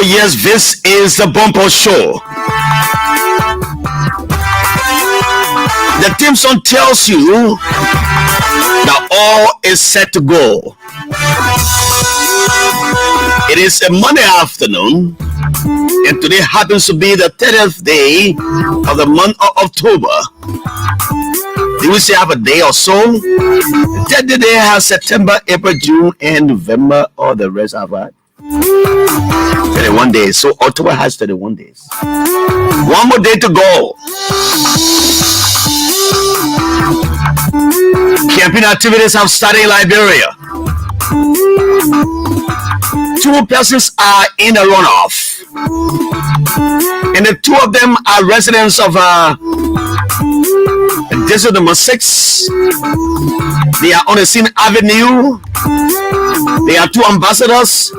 Oh yes, this is the Bumper Show. The theme song tells you that all is set to go. It is a Monday afternoon, and today happens to be the 30th day of the month of October. Do we say have a day or so? The 30th day has September, April, June, and November. All the rest have 31 days. So October has 31 days. One more day to go. Campaign activities have started in Liberia. 2 persons are in a runoff, and the 2 of them are residents of District number 6. They are on the scene avenue. They are 2 ambassadors.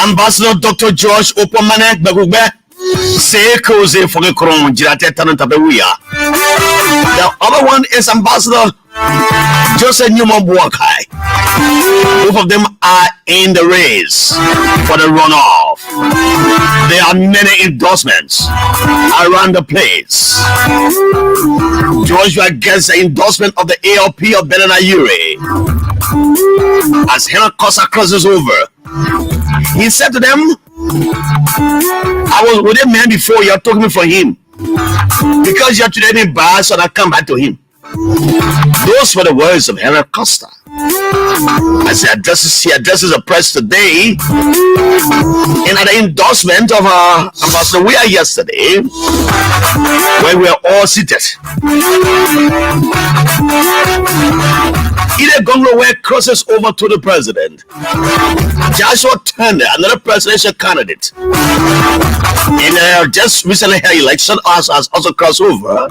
Ambassador Dr. George Opomane Bagugbe say koze for the kron jirate tananta bewuya. The other one is Ambassador Joseph Newman Buakai. Both of them are in the race for the runoff. There are many endorsements around the place. Joshua gets the endorsement of the ALP of Benana Ure. As Henry Kosa crosses over, he said to them, I was with a man before, you took me for him. Because you are today in bar, so I come back to him. Those were the words of Henry Costa. As he addresses the press today, and at the endorsement of Ambassador we are yesterday, when we are all seated. Ide Gonglowe crosses over to the president. Joshua Turner, another presidential candidate, in just recently held election, has also crossed over.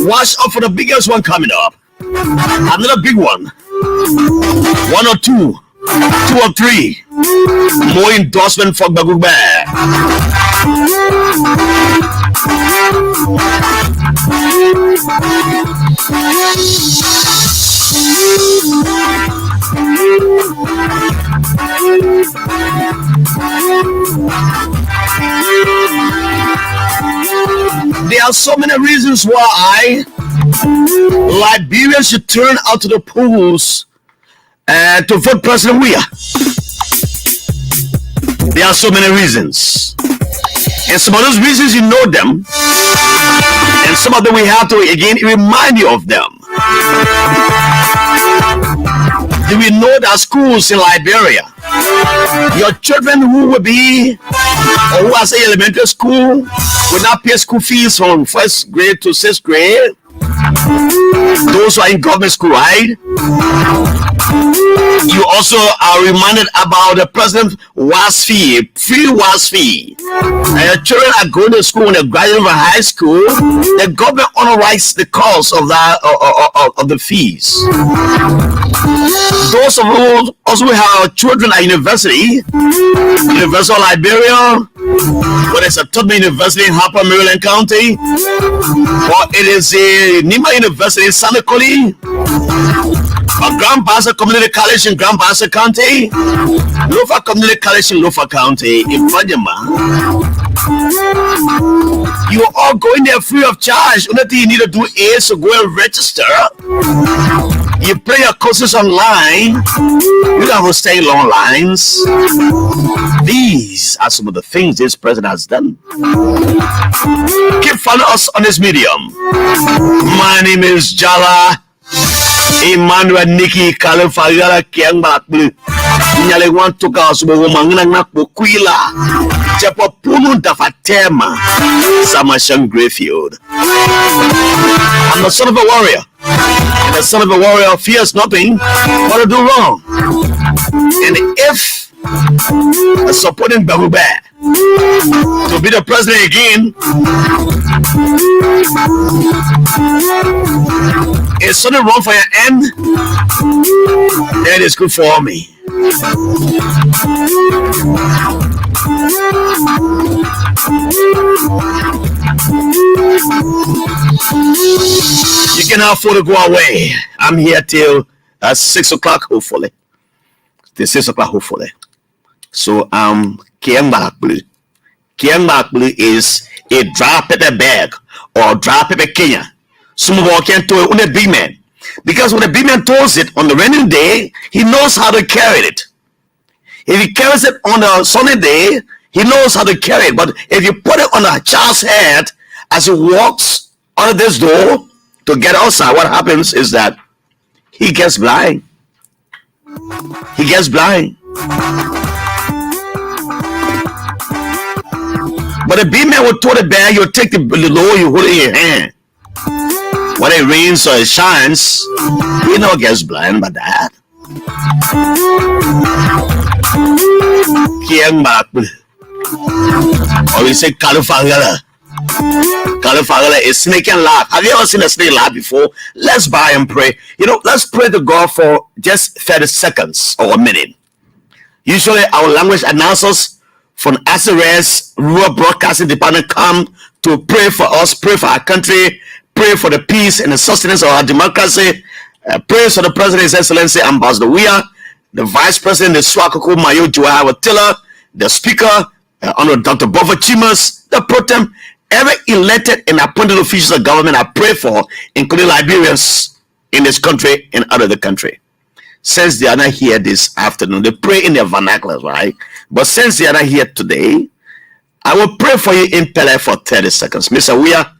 Watch out for the biggest one coming up. Another big one. 1 or 2, 2 or 3 more endorsement for Bagugbe. There are so many reasons why Liberians should turn out to the polls to vote President Weah. There are so many reasons, and some of those reasons you know them, and some of them we have to again remind you of them. Do we know that schools in Liberia, your children who will be or who are say elementary school will not pay school fees from 1st grade to 6th grade? Those who are in government school, right? You also are reminded about the president WAS fee, free WAS fee. And your children are going to school when they graduate from high school. The government honorize the cost of that of the fees. Those of us also have children at university, University of Liberia, whether it's a Tubman University in Harper, Maryland County, or it is a Nima University in Sanakoli, or Grand Bassa Community College in Grand Bassa County, Lofa Community College in Lofa County, in Fadjama. You are all going there free of charge. Only thing you need to do is to go and register. You play your courses online. You don't have to stay in long lines. These are some of the things this president has done. Keep following us on this medium. My name is Jallah Emmanuel Nikki Kalifagara Kiangba. Nyale want to go so mangana pokuila. Japo punu dafatema. Jallah Grayfield. I'm the son of a warrior. And the son of a warrior fears nothing but to do wrong. And if supporting Bagugbe to be the president again, Is something wrong for your end? That is good for me. You can afford to go away. I'm here till 6 o'clock, hopefully. Till 6 o'clock, hopefully. So Kiang Blue. Kiang Blue is a dry pepper bag or dry pepper Kenya. Some of us can't do it on a big man. Because when a big man throws it on the rainy day, he knows how to carry it. If he carries it on a sunny day, he knows how to carry it. But if you put it on a child's head as he walks under this door to get outside, what happens is that he gets blind. He gets blind. But a big man will throw the bag, you'll take the lower, you hold it in your hand. When it rains or it shines, he never gets blind by that. Or we say Kalufagala. Kalufagala is snake and laugh. Have you ever seen a snake laugh before? Let's bow and pray. Let's pray to God for just 30 seconds or a minute. Usually our language announcers from SRS Rural Broadcasting Department come to pray for us, pray for our country, pray for the peace and the sustenance of our democracy. Pray for the President, His Excellency Ambassador Wia, the Vice President, the Swakoko Mayo Joao Tiller, the Speaker, Honorable Dr. Bova Chimas, the Protem, every elected and appointed officials of government I pray for, including Liberians in this country and out of the country. Since they are not here this afternoon, they pray in their vernaculars, right? But since they are not here today, I will pray for you in Pele for 30 seconds. Mr. Wia,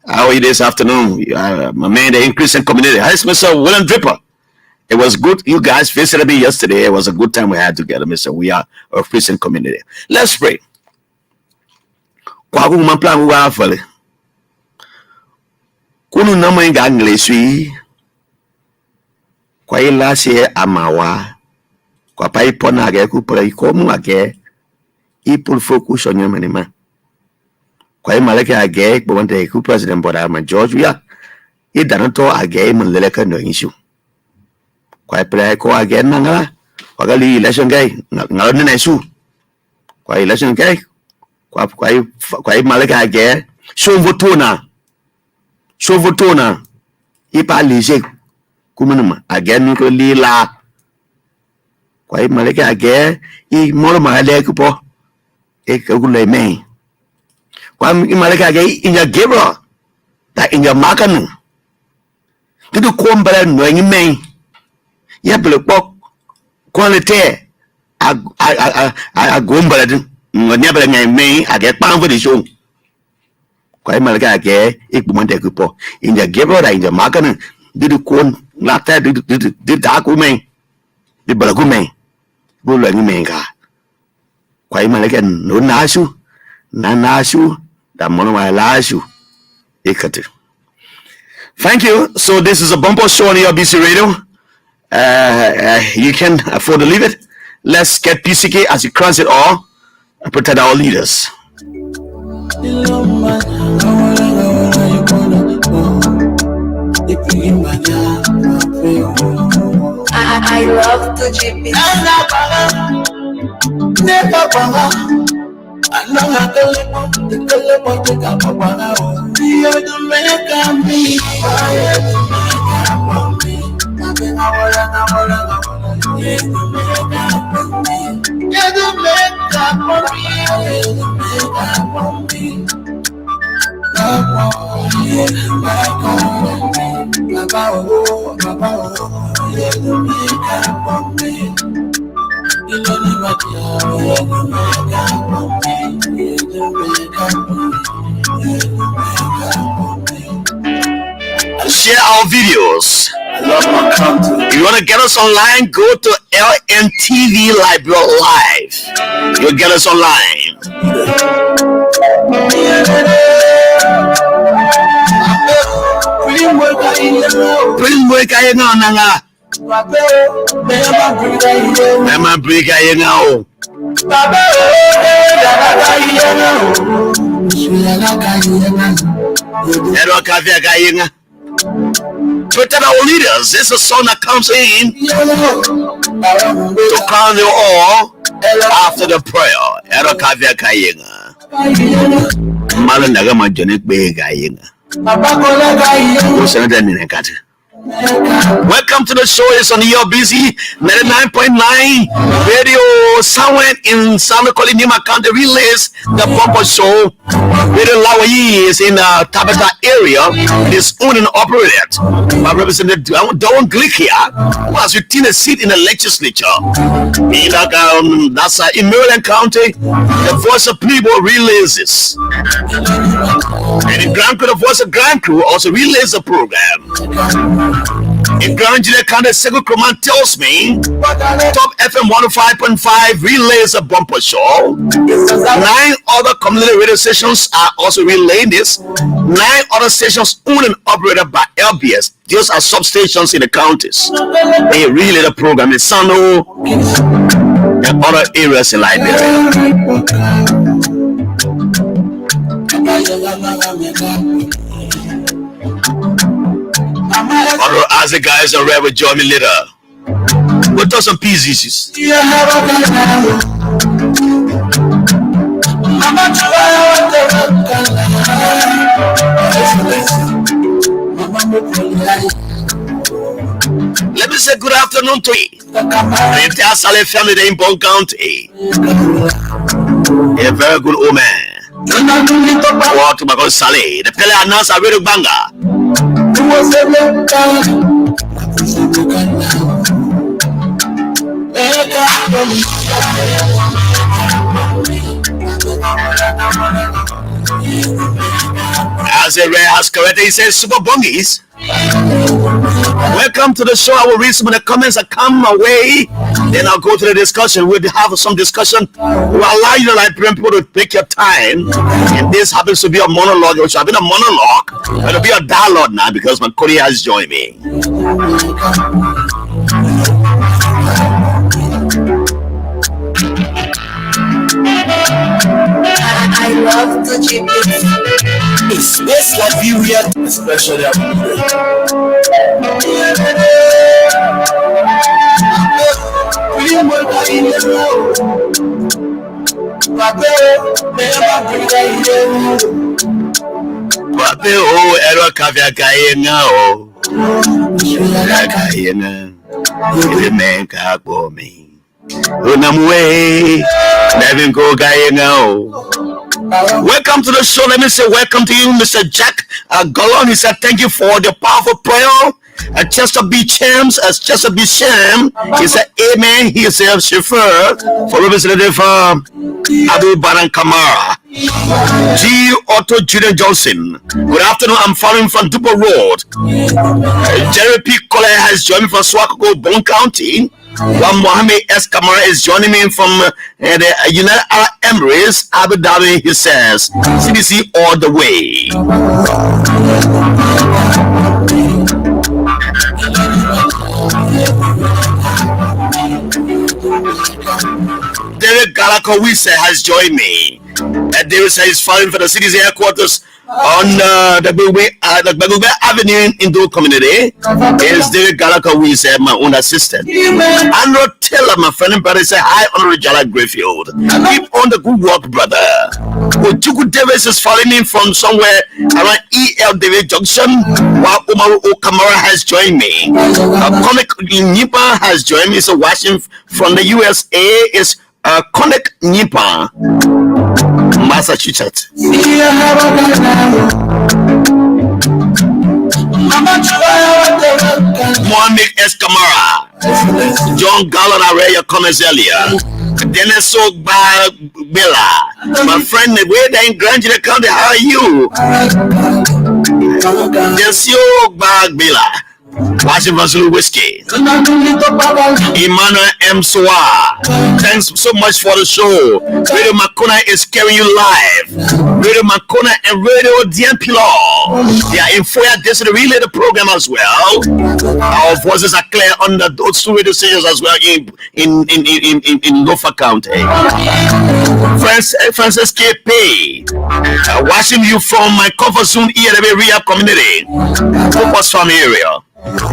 how are you this afternoon? My man, the increasing community. Hi, Mr. William Dripper. It was good. You guys visited me yesterday. It was a good time we had together, Mr. We are a Christian community. Let's pray. Kunu nama inga English kwa ila sie amawa kwa paipona age kupura ikomu age ipul focus on yomanima kwa imaleke age kubante ku President Boda ma George ya idanato age muleleka no issue kwa play ko age nanga wagali election guy ngalone na issue kwa election guy kwa imaleke age Shovotona ipa lije kumunuma again ko lila kwa imaleke age I moro mahale kupo ekule me kwa imaleke age inya gebro ta inya makanu tudu kombara no nyime ya ble pok quality a gombara din ngonya bele nyime age pamvo di show kwa imaleke age ikbumande kupo inya gebro da inya makanu did kon lata did dakume di balagume bulo ngimenga kwa imaleke no nasu da mono wa lashu ikate. Thank you. So this is a bumper show on your BC Radio. You can afford to leave it. Let's get PCK as you cross it all and protect our leaders. I love the GP. Never I know how to live the color of the Kapapa. You're the make me. You're the Share our videos. If you want to get us online, go to LNTV Library Live. You'll get us online. Mama briga yenga Ero kavya kayenga Protect our leaders. This is a song that comes in to crown you all after the prayer. Erakavia Kayenga. Malanaga Majonik Begayenga. Welcome to the show. It's on your busy 99.9 radio somewhere in Santa Colima County. Relays the Papa Show. Radio Lawayi is in the Tabata area. It is owned and operated by Representative Don Glikia, who has retained a seat in the legislature. That's in Maryland County. The voice of people relays this. And in Grand Crew, the voice of Grand Crew also relays the program. In Grand Julia County, Second Command tells me Top FM 105.5 relays a bumper show. 9 other community radio stations are also relaying this. 9 other stations owned and operated by LBS. Those are substations in the counties. They relay the program in Sano and other areas in Liberia. As the guys are ready, join me later. We'll talk some peace issues. Let me say good afternoon to you. The entire Saleh family in Bon County. A very good old man. What to my Saleh? The Pele announce a real banger. As a rare has corrected, he says super bongies. Welcome to the show. I will read some of the comments that come my way. Then I'll go to the discussion. We'll have some discussion. We'll allow you, like people, to take your time. And this happens to be a monologue, which has been a monologue. It'll be a dialogue now because my colleague has joined me. I love the GPS. It's best Liberia, especially Welcome to the show. Let me say welcome to you, Mr. Jack Gollon. He said thank you for the powerful prayer. Chester B. Chams, as Chester B. Cham, he said amen. He is a chauffeur for Representative Abu Baran Kamara. G. Otto Junior Johnson. Good afternoon. I'm following from Dupo Road. Jerry P. Cole has joined me from Swakoko, Bon County. While Mohammed S. Kamara is joining me from the United Arab Emirates, Abu Dhabi. He says, CBC all the way. David Galakowise has joined me. David says he's filing for the city's headquarters on the Bagube Avenue in the community. Is David Galakowise, my own assistant. Andrew Taylor, my friend and brother, say hi, Honorable Jallah Grayfield. Keep on the good work, brother. Ojuku Davis is following in from somewhere around EL David Junction, while Umaru Okamara has joined me. Comic Nipa has joined me. So watching from the USA is Connect Nipa, Massachusetts. Mohammed S. Kamara, John Gallon, I read your comments earlier. Dennis Sogba Bella, my friend, way there in Grand Julia County, how are you? Dennis Sogba Bella. Washington Zulu Whiskey. Emmanuel M. Soa. Thanks so much for the show. Radio Makona is carrying you live. Radio Makona and Radio Diampilo. They are in Foya Destiny relay the program as well. Our voices are clear on those two radio stations as well in Norfolk County. Francis K.P. Watching you from my comfort zone here at the rehab community. Focus Farm area.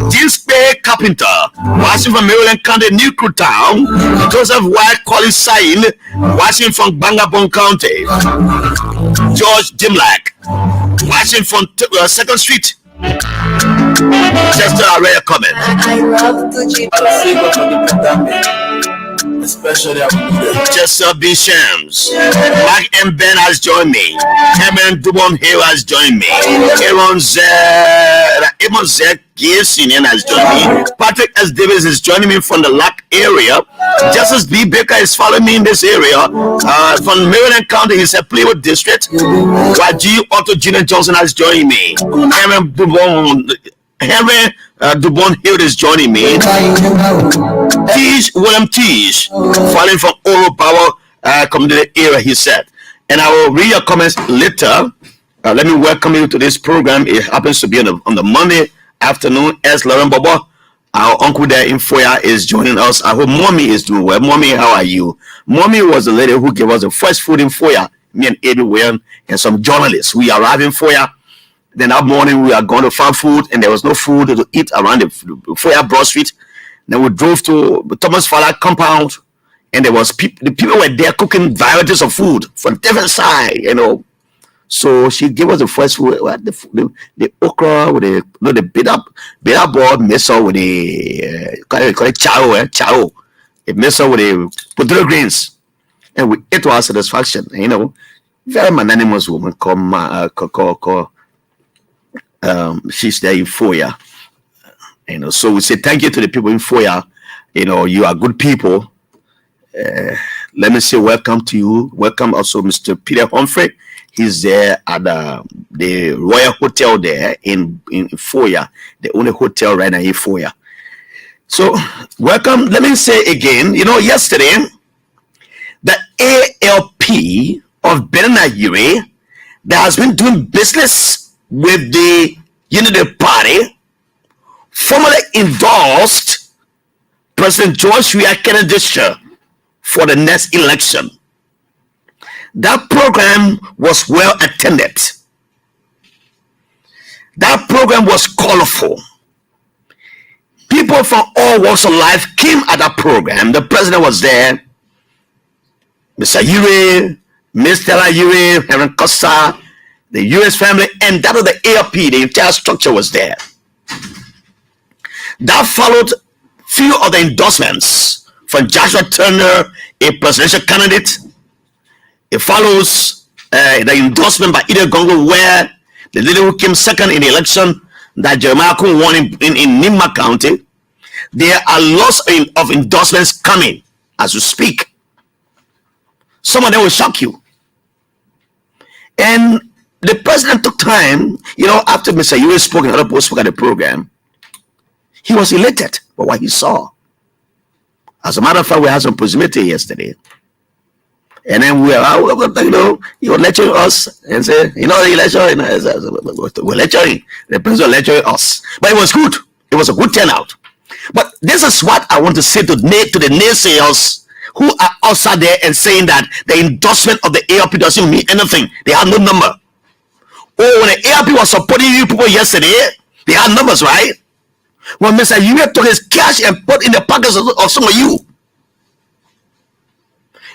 James Bay Carpenter, watching from Maryland County, New Town. Joseph White Collins Sain, watching from Bangabon County. George Dimlack, watching from 2nd Street. Just a rare comment. I love Gucci. Especially Chester B. Shams, Mark M. Ben has joined me. Cameron Dubon Hill has joined me. Aaron Z. Senior has joined me. Patrick S. Davis is joining me from the Lac area. Justice B. Baker is following me in this area. From Maryland County, he's a Playwood District. YG Otto Junior Johnson has joined me. Henry Dubon Hill is joining me. William Tish, falling from Oro Power community area, he said. And I will read your comments later. Let me welcome you to this program. It happens to be on the Monday afternoon. S. Lauren Bobo, our uncle there in Foya, is joining us. I hope Mommy is doing well. Mommy, how are you? Mommy was the lady who gave us the first food in Foya. Me and Eddie Wayne and some journalists. We arrived in Foya. Then that morning we are going to find food, and there was no food to eat around the Foya Broad Street. Then we drove to Thomas Fowler compound, and there was the people were there cooking varieties of food from different side, So she gave us the first food, the okra with the bitter board mixed with the call it chow, it mixed with the potato greens, and we ate to our satisfaction. Very magnanimous woman called she's there in Foya. So we say thank you to the people in Foya. You are good people. Let me say welcome to you. Welcome also Mr. Peter Humphrey. He's there at the Royal Hotel there in Foya, the only hotel right now in Foya. So welcome. Let me say again, yesterday, the ALP of Benin that has been doing business with the Unity Party formally endorsed President George Weah Kennedy for the next election. That program was well attended. That program was colorful. People from all walks of life came at that program. The president was there. Mr. Yuri, Ms. Stella Yuri, Heron Costa, the US family, and that of the ALP, the entire structure was there. That followed few of the endorsements from Joshua Turner, a presidential candidate. It follows the endorsement by Ida Gongo, where the lady who came second in the election that Jeremiah Kun won in Nima County. There are lots of endorsements coming as we speak. Some of them will shock you. And the president took time, after Mr. Yuri spoke and other people spoke at the program, he was elated by what he saw. As a matter of fact, we had some proximity yesterday. And then we were lecturing us and say, the election, we're lecturing, the president lecturing us. But it was good. It was a good turnout. But this is what I want to say to the naysayers who are outside there and saying that the endorsement of the ALP doesn't mean anything. They have no number. Oh, when the ALP was supporting you people yesterday, they had numbers, right? When Mr. Yuri took his cash and put in the pockets of some of you,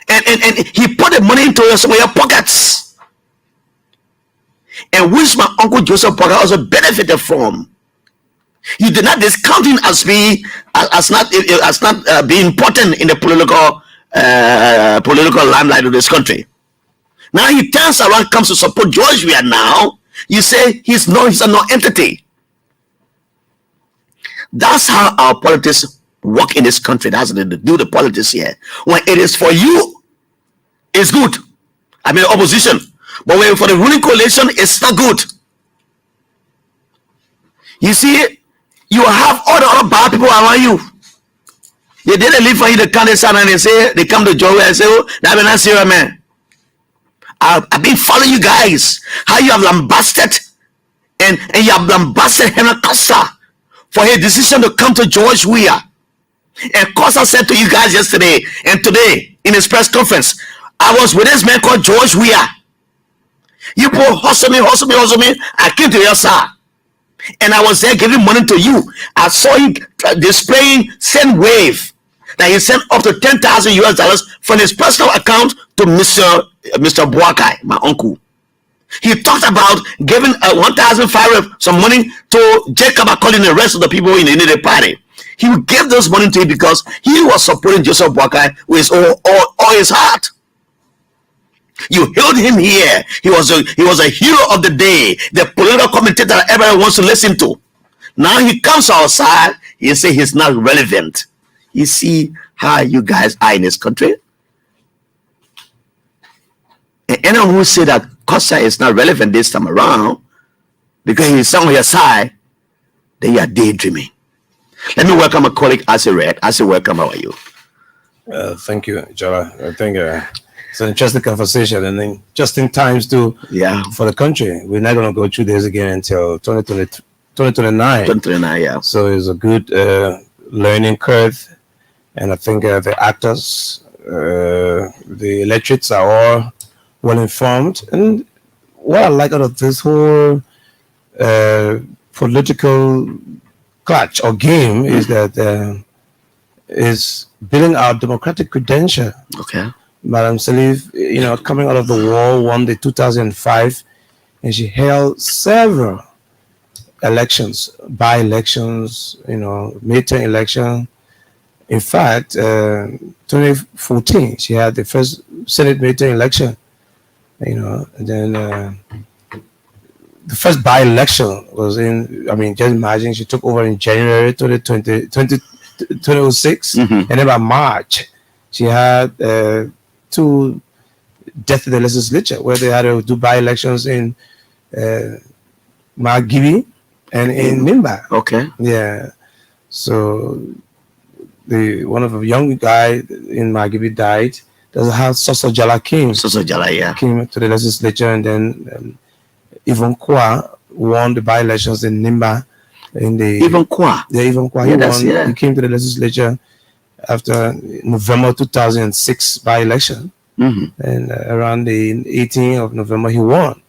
and he put the money into some of your pockets, and which my uncle Joseph Parker also benefited from. You did not discount him as not being important in the political limelight of this country. Now he turns around, comes to support George Weah. Now you say he's a non-entity. That's how our politics work in this country. That's how they do the politics here. When it is for you, it's good. I mean opposition. But when for the ruling coalition, it's not good. You see, you have all the other bad people around you. They didn't leave for you the county son and they come to Joe and say, oh, that be not serious, man. I've been following you guys. How you have lambasted and you have lambasted Henry Costa for his decision to come to George Weah. And Costa said to you guys yesterday and today in his press conference, I was with this man called George Weah. You people hustle me. I came to your side. And I was there giving money to you. I saw him displaying send wave that he sent up to $10,000 from his personal account to Mr. Boakai, my uncle. He talked about giving 1,500 some money to Jacob according to the rest of the people in the party. He would give those money to him because he was supporting Joseph Boakai with his all his heart. You held him here. He was a hero of the day, the political commentator that everyone wants to listen to. Now he comes outside, he say he's not relevant. You see how you guys are in this country? And anyone who say that Costa is not relevant this time around because he's on your side, then you are daydreaming. Let me welcome my colleague Asi Red. Asi, welcome. How are you? Thank you, Jallah. I think it's an interesting conversation, and then just in times too. Yeah. For the country, we're not going to go through this again until 2029. 2029, yeah. So it's a good learning curve, and I think the actors, the electorates are all well informed. And what I like out of this whole political clutch or game is that is building our democratic credential. Okay. Madam Salif, coming out of the war, won the 2005, and she held several elections, by-elections, midterm election. In fact, 2014, she had the first Senate midterm election, and then the first by-election was just imagine she took over in January 2006, and then by March, she had 2 death of the legislature where they had to do by-elections in Margibi and in Nimba. Okay. Yeah. So one of the young guy in Margibi died. That's how Jallah came. Jallah, yeah. Came to the legislature, and then Yvonne Kwa won the by-elections in Nimba. Yvonne Kwa? Yeah, Yvonne Kwa. He came to the legislature after November 2006 by-election, and around the 18th of November he won,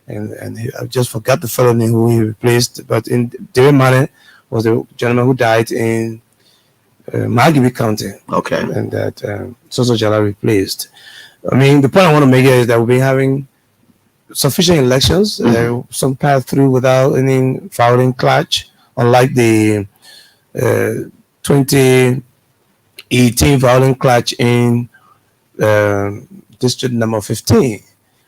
and I just forgot the fellow name who he replaced, but David Mane was the gentleman who died in Margibi County. Okay. And that Jallah replaced. The point I want to make here is that we've been having sufficient elections, some passed through without any fouling clutch, unlike the 2018 violent clutch in district number 15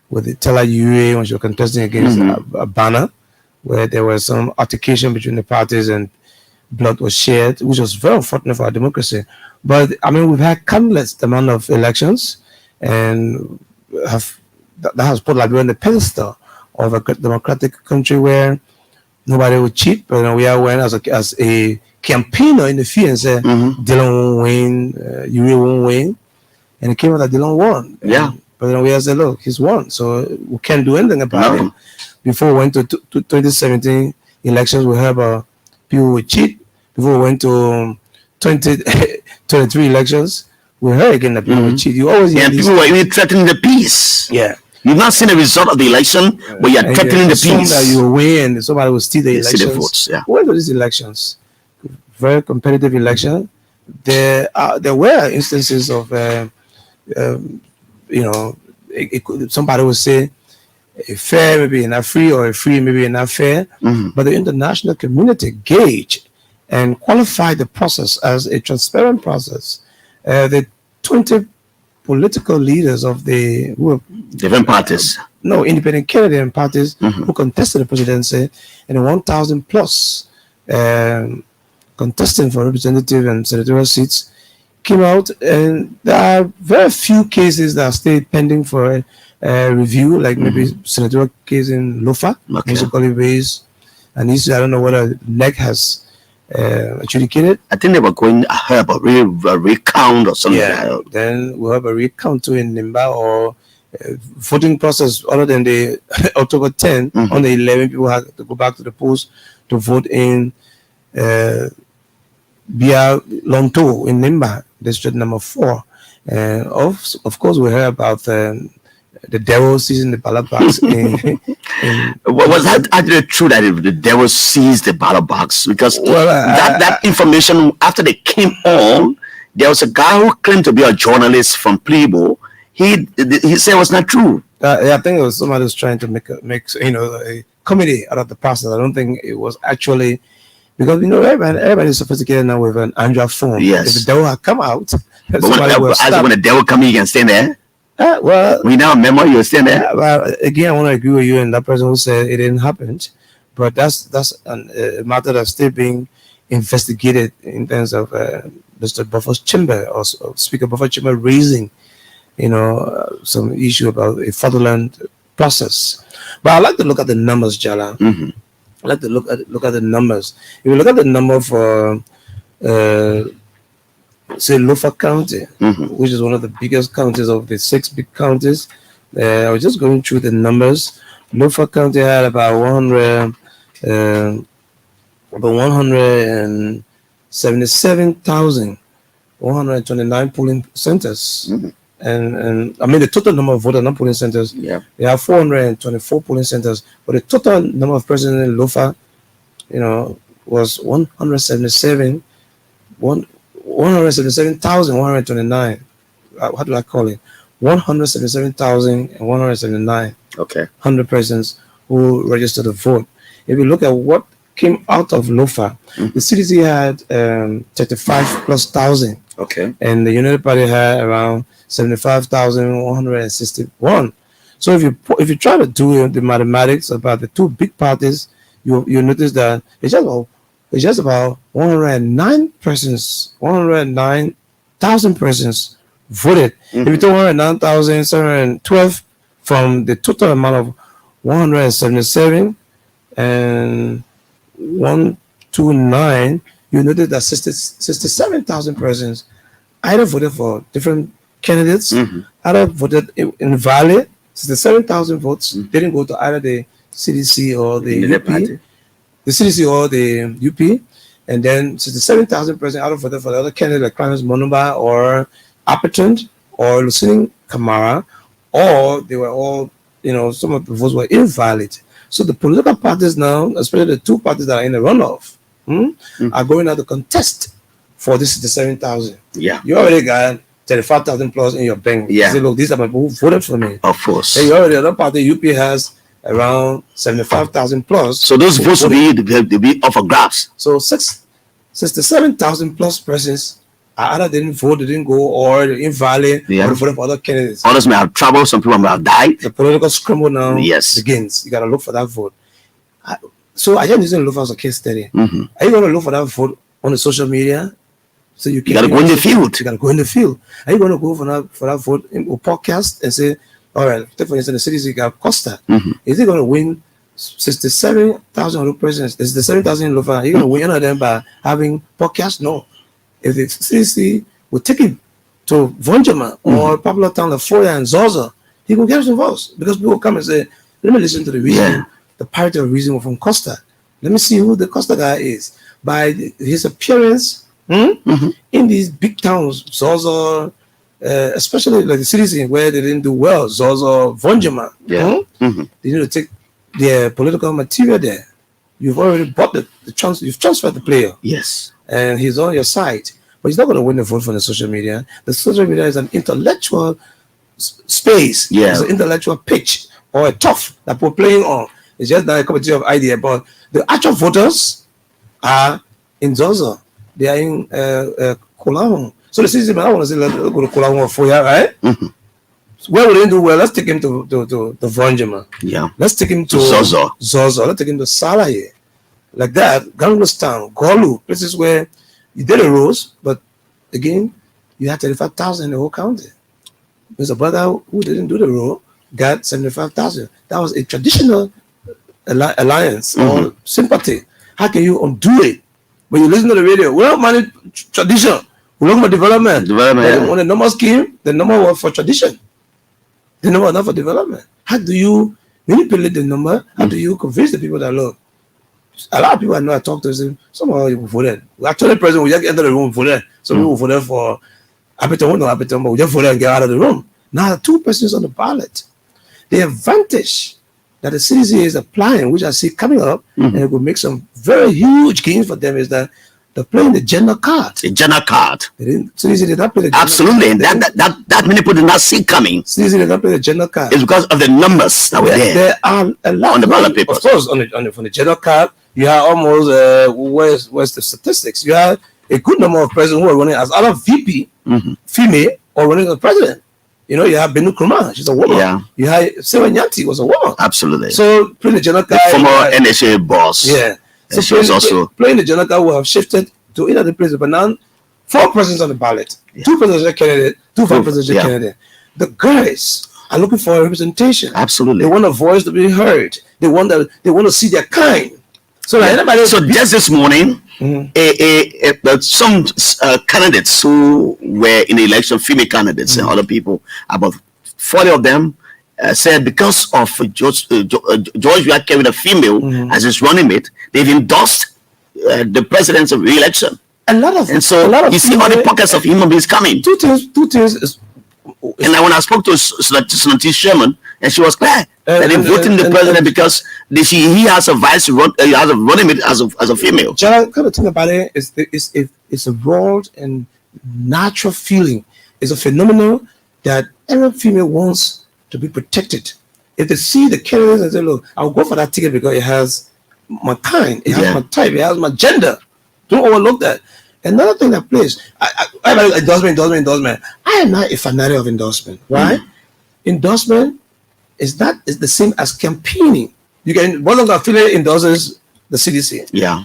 with the Tella UA when she was contesting against a banner where there was some altercation between the parties and blood was shed, which was very unfortunate for our democracy. But we've had countless amount of elections, and that has put Liberia on the pedestal of a democratic country where nobody would cheat. But we are went as a campaigner in the field and said Dylan won't win, UA won't win, and it came out that Dylan won. Yeah. But we said, look, he's won, so we can't do anything about it. Before we went to 2017 elections, we heard about people would cheat. Before we went to 2023 elections, we heard again that people would cheat. You always hear people were even threatening the peace. Yeah. You've not seen the result of the election, but you're threatening the peace. That you win, and somebody will steal the elections. The votes, yeah. We went to these elections, very competitive election. There were instances of, somebody would say a fair maybe not free, or a free maybe not fair, but the international community gauged and qualified the process as a transparent process. The 20 political leaders of the different parties, independent candidate and parties who contested the presidency, and the 1,000 plus contesting for representative and senatorial seats came out, and there are very few cases that are still pending for review, like maybe senatorial case in Lofa, musically based, and I don't know whether NEC has adjudicated. I think they were going ahead about recount or something. Yeah, then we'll have a recount too in Nimba, or voting process other than the October 10. On the 11, people have to go back to the polls to vote in Bia Lonto in Nimba, district number 4. And of course, we heard about the devil seizing the ballot box. Was that actually true that the devil seized the ballot box? Because that information, after they came on, there was a guy who claimed to be a journalist from Plebo. He said it was not true. I think it was somebody who's trying to make a comedy out of the process. I don't think it was actually, because everybody's sophisticated now with an Android phone. Yes. If the devil had come out, but when the devil come in, you can stand there. We now remember you were standing there. Well, again, I want to agree with you and that person who said it didn't happen, but that's a matter that's still being investigated in terms of Mr. Buffer's chamber or Speaker Buffer's chamber raising, some issue about a fraudulent process. But I like to look at the numbers, Jallah. I like to look at the numbers. If you look at the number for say Lofa County, which is one of the biggest counties of the 6 big counties. I was just going through the numbers. Lofa County had about 177,129 polling centers. And I mean the total number of voters, not polling centers. Yeah. They have 424 polling centers, but the total number of persons in Lofa, was 177,129. What do I call it? 177,179. Okay. 100 persons who registered to vote. If you look at what came out of Lofa, the CDC had 35 plus thousand. Okay. And the United Party had around 75,161. So if you try to do the mathematics about the 2 big parties, you notice that it's just about 109,000 persons voted. If you take 109,712 from the total amount of 177 and 129, you notice that 67,000 persons either voted for different candidates, either voted invalid. 67,000 votes didn't go to either the CDC or the UP. The CDC or the UP, and then 67,000 persons either voted for the other candidate like Clarence Monumba or Appetant or Lucine Kamara, or they were all, some of the votes were invalid. So the political parties now, especially the 2 parties that are in the runoff, are going out to contest for this 67,000. Yeah. You already got 35,000 plus in your bank. Yeah. You say, look, these are people who voted for me. Of course. And you already, the other party, UP has around 75,000 plus. So those votes will be up for grabs. So 67,000 plus persons either didn't vote, they didn't go, or they're invalid, or they voted for other candidates. Others may have traveled, some people may have died. The political scramble now begins. You got to look for that vote. So I just using to look for as a case study. Are you going to look for that vote on the social media? So you got to go in the field. You got to go in the field. Are you going to go for that vote in a podcast and say, all right, take for instance, the CDC got Costa. Is he going to win 67,000 persons? 67,000 in Lofa. Are you going to win any of them by having podcast? No. If the CDC would take him to Vonjama or popular town like Foya and Zozo, he will get some votes because people come and say, let me listen to the reason, the party of reason from Costa. Let me see who the Costa guy is. By his appearance in these big towns, Zozo, especially like the cities where they didn't do well, Zozo, Vonjama, they need to take their political material there. You've already bought the chance, you've transferred the player. Yes. And he's on your side. But he's not going to win the vote from the social media. The social media is an intellectual space. Yeah. It's an intellectual pitch or a turf that we're playing on. It's just not a competition of idea. But the actual voters are in Zozo. They are in Kolahong. So the citizen, I want to say, let's go to Kolahong for you, right? Where we didn't do well, let's take him to Vonjama. Yeah. Let's take him to Zozo. Let's take him to Salaye. Like that, Ganglostown, Golu, places where you did a rose, but again, you had 35,000 in the whole county. There's a brother who didn't do the row, got 75,000. That was a traditional alliance or sympathy. How can you undo it? When you listen to the radio, we don't manage tradition. We look for development. When the numbers came, the number was for tradition. The number was not for development. How do you manipulate the number? How do you convince the people that look? A lot of people I know I talk to say, some of you voted. Actually, president, we just enter the room, voted. Some people voted for Apeton, but we just voted and get out of the room. Now, 2 persons on the ballot. the advantage that the CDC is applying, which I see coming up, and it will make some very huge gains for them, is that they're playing the gender card. The gender card. CDC did not play the gender Absolutely. card. That many people did not see coming. CDC did not play the gender card. It's because of the numbers that were there. There are a lot on the ballot papers. Of course, from the gender card, you have almost where's the statistics? You have a good number of presidents who are running as either VP, female, or running as president. You know, you have Benu Krumah, she's a woman. Yeah. You have Sewa Nyanti, was a woman. Absolutely. So playing the general card, the former NSA boss. Yeah. So she was also playing the general card will have shifted to either the president, but now 4 presidents on the ballot, 2 presidential candidates, 2 vice presidential candidates. The guys are looking for a representation. Absolutely. They want a voice to be heard. They want to see their kind. So just this morning, some candidates who were in the election, female candidates and other people, about 40 of them said because of George Weah carrying a female as his running mate, they've endorsed the president's re-election. You see all the pockets of human beings coming. Two things is. And when I spoke to Sonati Sherman, and she was clear that they voted the president because he has a running mate as a female. Jallah, kind of thing about it is it's a raw and natural feeling. It's a phenomenon that every female wants to be protected. If they see the candidates and say, "Look, I'll go for that ticket because it has my kind, it has my type, it has my gender." Don't overlook that. Another thing that plays, I endorsement. I am not a fanatic of endorsement, right? Endorsement is the same as campaigning. You can one of the affiliate endorses the CDC. Yeah.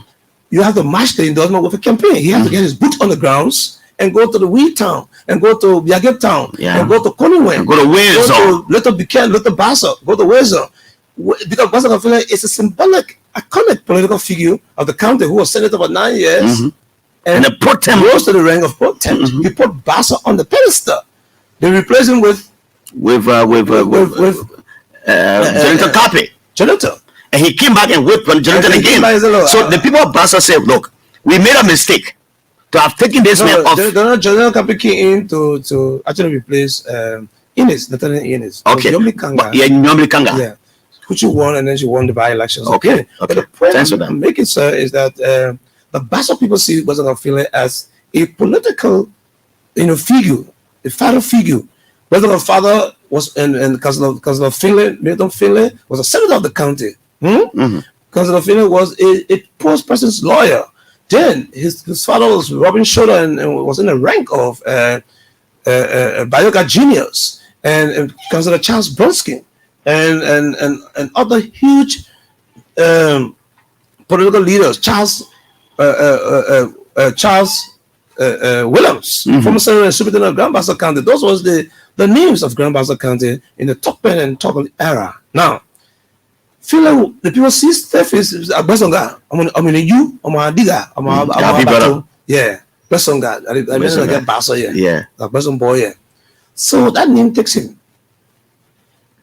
You have to match the endorsement with a campaign. He has to get his boots on the grounds and go to the Wee Town and go to Biagip Town and go to Coningwen, go to Wales, go to Little Buchanan, Little Bassa, go to Wales. Because Bassa affiliate is a symbolic, iconic political figure of the county who was senator for 9 years. And the pro tem rose to the rank of pro tem. He put Bassa on the pedestal. They replaced him with Jonathan Carpy. Jonathan. And he came back and whipped Jonathan again. So the people of Bassa said, "Look, we made a mistake to have taken this man off." Jonathan Carpy came in to actually replace Nathaniel Innes. Okay. Nyomli Kanga. Yeah. Which she won, and then she won the by-elections. Okay. But the point I'm making, sir, is that the Bassa people see Bassa affiliate as a political, figure, a father figure. Whether the father was and Councillor Finlay, Milton Finlay, was a senator of the county. Councillor Finlay was a post president's lawyer. Then his father was Robin Schroeder and was in the rank of Bayoka Juniors and Councillor Charles Bronsky and other huge political leaders. Charles Williams, former senator and superintendent of Grand Bassa County. Those was the names of Grand Bassa County in the top pen and top era. Now, feel like the people see Steph is a Besonga. I'm a digger. I'm a yeah, Besonga. I mentioned get Bassa here. Yeah, a Beson boy here. So that name takes him.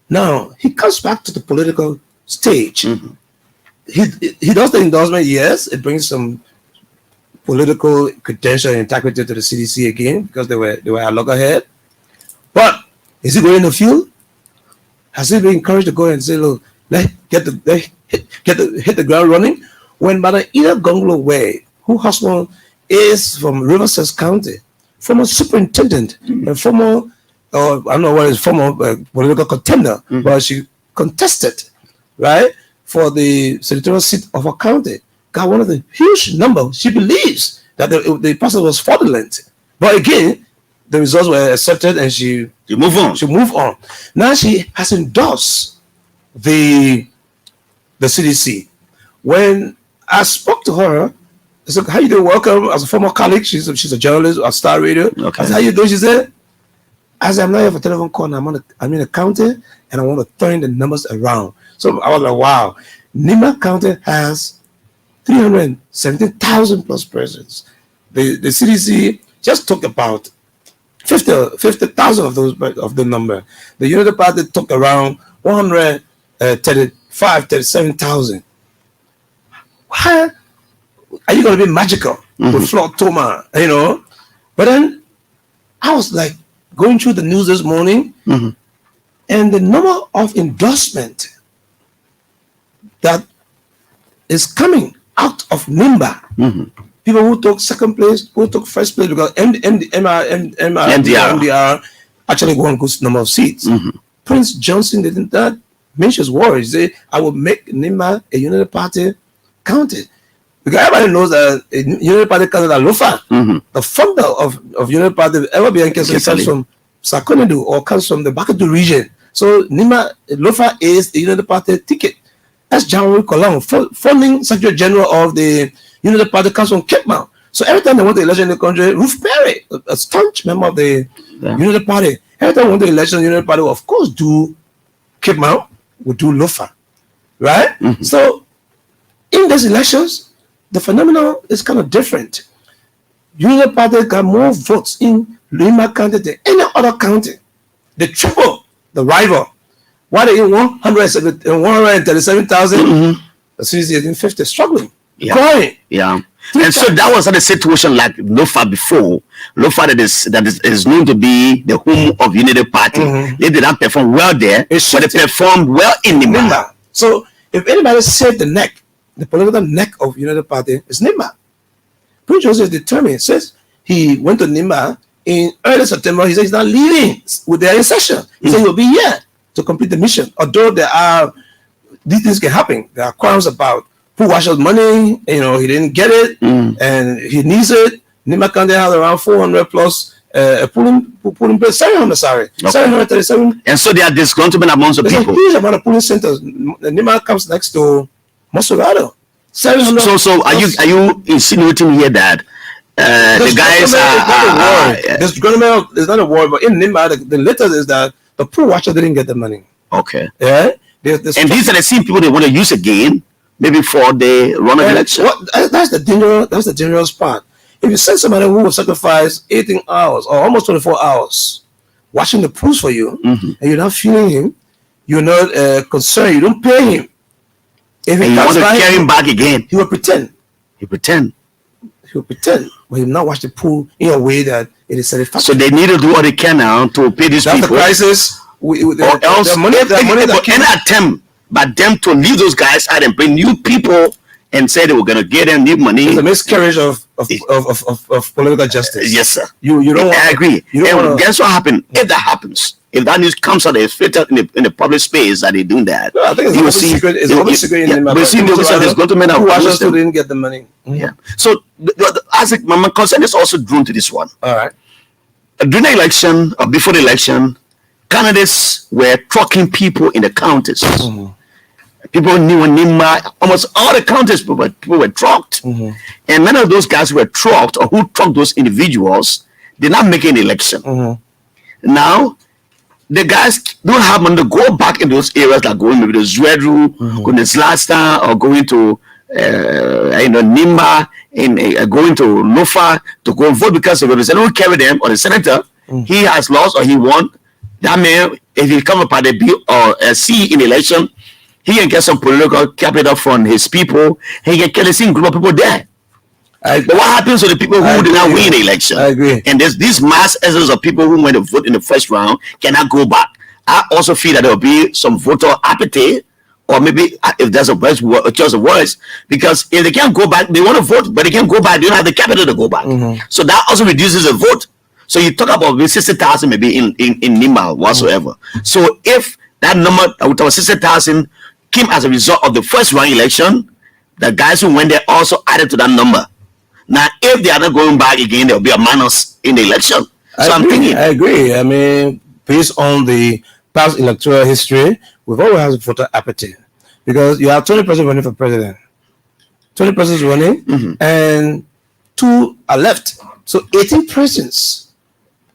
Now he comes back to the political stage. He does the endorsement. Yes, it brings some political credential and integrity to the CDC again because they were a loggerhead. But is he going in the field? Has he been encouraged to go and say, "Look, let's hit the ground running"? When Madam Ida Gonglo Way, who husband is from Riverside County, former superintendent and former, I don't know what is former political contender, but she contested, right, for the senatorial seat of her county. Got one of the huge number. She believes that the person was fraudulent, but again, the results were accepted, and she moved on. She moved on. Now she has endorsed the CDC. When I spoke to her, I said, "How you doing? Welcome." As a former colleague, she's a journalist at Star Radio. Okay. I said, "How you doing?" She said, "I'm not here for telephone call. I'm in a county, and I want to turn the numbers around." So I was like, "Wow, Nima County has 317,000 plus persons. The CDC just took about 50,000 of those of the number. The Unity Party took around 37,000. How are you going to be magical with Floyd Toma? But then I was like going through the news this morning. And the number of endorsement that is coming out of NIMBA, people who took second place, who took first place, because MDR actually won a good number of seats. Prince Johnson didn't that mentions words. Say, I will make NIMBA a unity party counted. Because everybody knows that a unity party counted at Lofa. The founder of unity party ever be comes from Sakonidu or comes from the Bakatu region. So NIMBA Lofa is a unity party ticket. That's Jallah Grayfield, founding Secretary General of the Unity Party comes from Cape Mount. So every time they want the election in the country, Ruth Perry, a staunch member of the Unity Party, every time they want the election, the Unity Party will of course do Cape Mount, will do Lofa, right? So in these elections, the phenomenon is kind of different. Unity Party got more votes in Lima County than any other county. They triple the rival. Why they in 137,000? The city is 1850 struggling, growing. And so that was not a situation like Lofa before. Lofa that is known to be the home of Unity Party. They did not perform well there, but they performed well in NIMBA. So if anybody saved the neck, the political neck of Unity Party is NIMBA. Prince Joseph is determined. Says he went to NIMBA in early September. He said he's not leaving with their session. He said he'll be here to complete the mission. Although these things can happen. There are quarrels about who washes money, he didn't get it, and he needs it. NIMBA County has around 400 plus polling place, 737. And so there are disgruntlement amongst the people. There's a huge amount of polling centers. NIMBA comes next to Mosorado. So are you insinuating here that the guys are disgruntlement? It's not a war, but in NIMBA, the letter is that the pool watcher didn't get the money. Okay. Yeah. And these are the same people they want to use again, maybe for the run of election. That's the dangerous part. If you send somebody who will sacrifice 18 hours or almost 24 hours watching the pools for you, and you're not feeling him, you're not concerned, you don't pay him. If you want to carry him back again, he will pretend. He will pretend, but he will not watch the pool in a way that it is satisfactory. So they need to do what they can now to pay these people. That's the crisis. Or else, any attempt by them to leave those guys out and bring new people and say they were going to get them new money. It's a miscarriage of political justice. Yes, sir. You don't. I agree. And guess what happened? If that happens, if that news comes out, it's fit out in the public space that they're doing that. No, I think it's almost secret. It's almost secret in the we see there's going to who actually still didn't get the money. Yeah. So my concern is also drawn to this one. All right. During the election or before the election, candidates were trucking people in the counties. People knew in NIMBA, almost all the counties people were trucked. And many of those guys who were trucked or who trucked those individuals did not make an election. Now, the guys don't have money to go back in those areas like going maybe to Zwedru, going to Zlasta, or going to NIMBA, and going to Lofa to go and vote because the representative will carry them, or the senator, he has lost or he won. That man, if he come up at a B or a C in election, he can get some political capital from his people. He can kill a single group of people there. But what happens to the people who did not win the election? I agree. And there's this mass essence of people who went to vote in the first round cannot go back. I also feel that there will be some voter apathy, or maybe if there's a choice of words, because if they can't go back, they want to vote, but they can't go back. They don't have the capital to go back. So that also reduces the vote. So you talk about 60,000 maybe in NIMBA whatsoever. So if that number with our 60,000 came as a result of the first round election, the guys who went there also added to that number. Now, if they are not going back again, there will be a minus in the election. So I'm thinking. I agree. I mean, based on the past electoral history, we've always had voter apathy, because you have 20 persons running for president, 20 persons running, and 2 are left. So 18 persons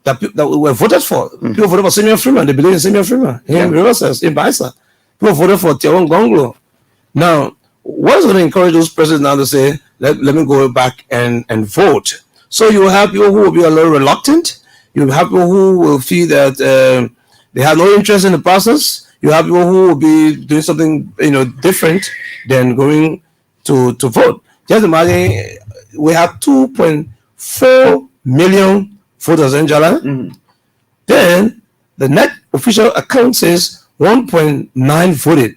that were voted for. People voted for Simeon Freeman. They believe in Simeon Freeman. In Riverside, in Baisa. People voted for Tiawan Gonglo. Now, what's going to encourage those persons now to say, let me go back and vote? So you will have people who will be a little reluctant. You will have people who will feel that they have no interest in the process. You have people who will be doing something different than going to vote. Just imagine we have 2.4 million voters in Jallah. Then the net official account says 1.9 voted.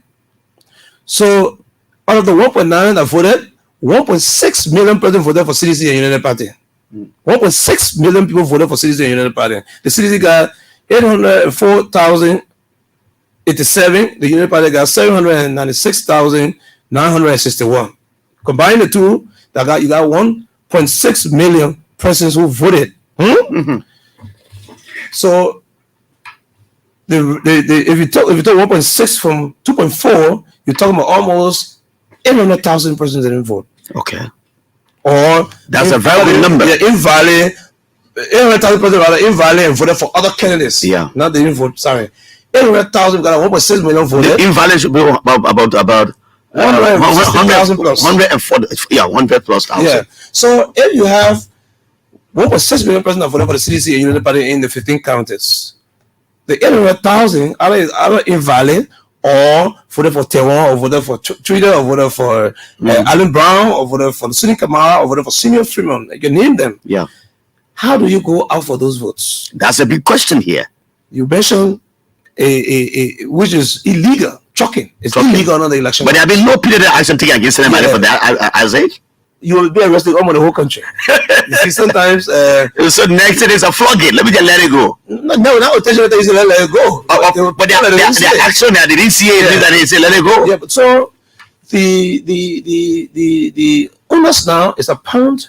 So out of the 1.9 that voted, 1.6 million people voted for CDC and United Party. 1.6 million people voted for CDC and United Party. The CDC got 804,087. The United Party got 796,961. Combine the two, you got 1.6 million persons who voted. So if you talk 1.6 from 2.4, you're talking about almost 800,000 persons that didn't vote. Okay. Or that's a very good number. Yeah, invalid. 800,000 persons rather invalid and voted for other candidates. Yeah. Not they didn't vote. Sorry. 800,000 got 1.6 million voted. The invalid should be about 100,000 plus. 140. Yeah, 100 plus thousand. Yeah. So if you have 1.6 million persons that voted for the CDC and United Party in the 15 counties, the 800,000 are invalid or voted for Taiwan, or voted for Twitter, or voted for Alan Brown, or voted for Sunny Kamara, or voted for Senior Freeman. You can name them. Yeah. How do you go out for those votes? That's a big question here. You mentioned which is illegal, trucking. It's illegal under the election. But there have been no period of action taken against anybody for that, Isaac. You will be arrested almost the whole country. You see, sometimes. So next it is a flogging. Let me just let it go. No, not intentionally. You say let it go. But the action that they didn't see it, that they say let it go. Yeah, but so the onus now is upon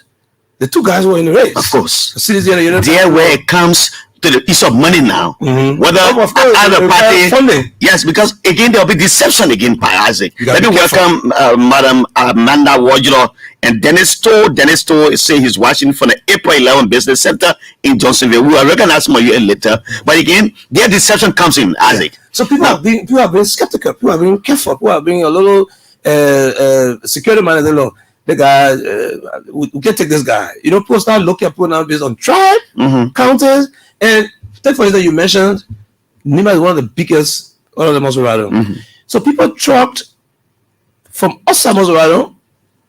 the two guys who were in the race. Of course. The citizen and there where it comes to the piece of money now. Whether other party funding. Yes, because again there will be deception again by Isaac. Let me welcome Madam Amanda Wardlaw and Dennis Toh. Dennis Toh is saying he's watching from the April 11 Business Center in Johnsonville. We will recognize some of you later. But again, their deception comes in, Isaac. Yeah. So people have been skeptical. People have been careful. People have been a little security minded. The guy, we can take this guy. You know, people start looking at people now based on tribe, counties, and take for instance, you mentioned Nima is one of the biggest, one of the Maserado. So people trucked from outside Maserado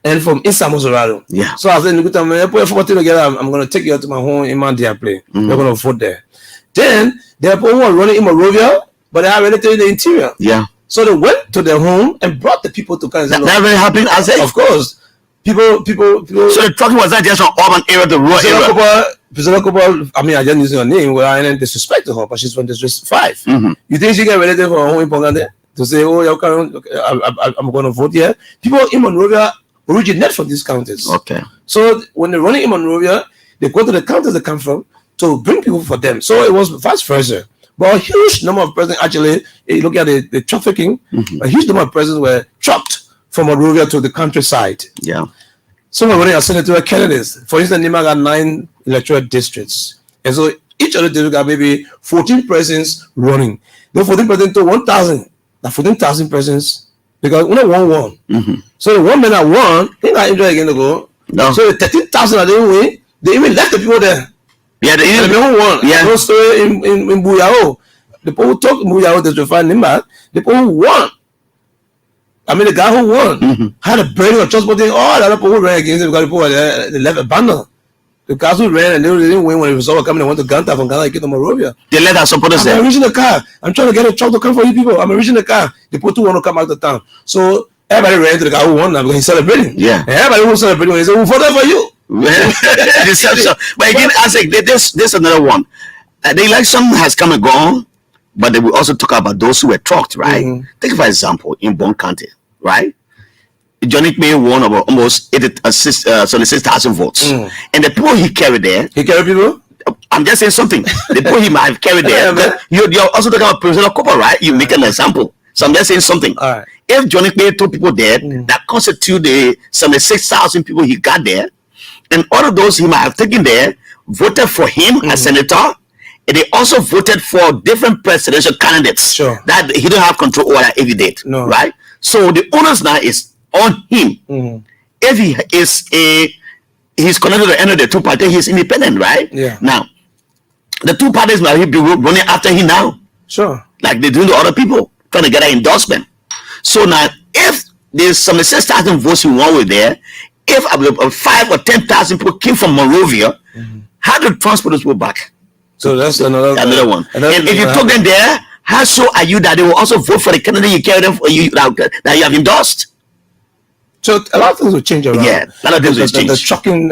and from inside Maserado. Yeah. So I said, together, I'm going to take you out to my home in Mandia play. We're going to vote there. Then there are people who are running in Monrovia, but they are related in the interior. Yeah. So they went to their home and brought the people to Kansas. That really happened, I said. Of course. People. So the trucking was not just from urban area to rural area. I mean, I just using her name without any disrespect to her, but she's from District 5. You think she get related from her home in Pongande to say, oh, I'm going to vote here? People in Monrovia originate from these counties. Okay. So when they're running in Monrovia, they go to the counties they come from to bring people for them. So it was vice versa. But a huge number of persons actually, look at the trafficking, a huge number of persons were trucked from Monrovia to the countryside. Yeah. Some are running as senatorial candidates. For instance, Nima got 9 electoral districts. And so each of the districts got maybe 14 persons running. Then 14 persons to 1,000. Now 14,000 persons, because only one. So the one man that won, he not enjoy again to go. No. So the 13,000 that didn't win, they even left the people there. Yeah, the who won. Yeah. No story in Buyao. The people who talk in Buyao, they find Nima. The people who won. I mean, the guy who won had a burning of transporting all the other people who ran against him because the people they left a banner. The guys who ran and they didn't win when it was all coming. They went to Ganta from Ghana to get to Monrovia. They let our supporters there. I'm reaching the car. I'm trying to get a truck to come for you people. I'm reaching the car. The people who want to come out of town. So everybody ran to the guy who won now because he's celebrating. Yeah. And everybody who was celebrating, he said, "Who voted for you?" Deception. But again, I say this another one. The election has come and gone. But they will also talk about those who were trucked, right? Take for example, in Bon County, right? Johnny May won about almost 6,000 votes. And the people he carried there. He carried people? I'm just saying something. The people he might have carried there. You're also talking about President Cooper, right? You make an example. So I'm just saying something. All right. If Johnny May took people there, that constitute the 76,000 people he got there, and all of those he might have taken there voted for him as senator. And they also voted for different presidential candidates that he don't have control over if he did. No. Right? So the onus now is on him. If he is he's connected to any of the two parties, he's independent, right? Yeah. Now, the two parties might be running after him now. Sure. Like they do to other people, trying to get an endorsement. So now, if there's some 6,000 votes he won with there, if 5 or 10,000 people came from Monrovia, how do transporters go back? So that's another one. And if you took them there, how sure are you that they will also vote for the candidate you carry them for you that you have endorsed? So a lot of things will change around. Yeah, a lot of things will change. The trucking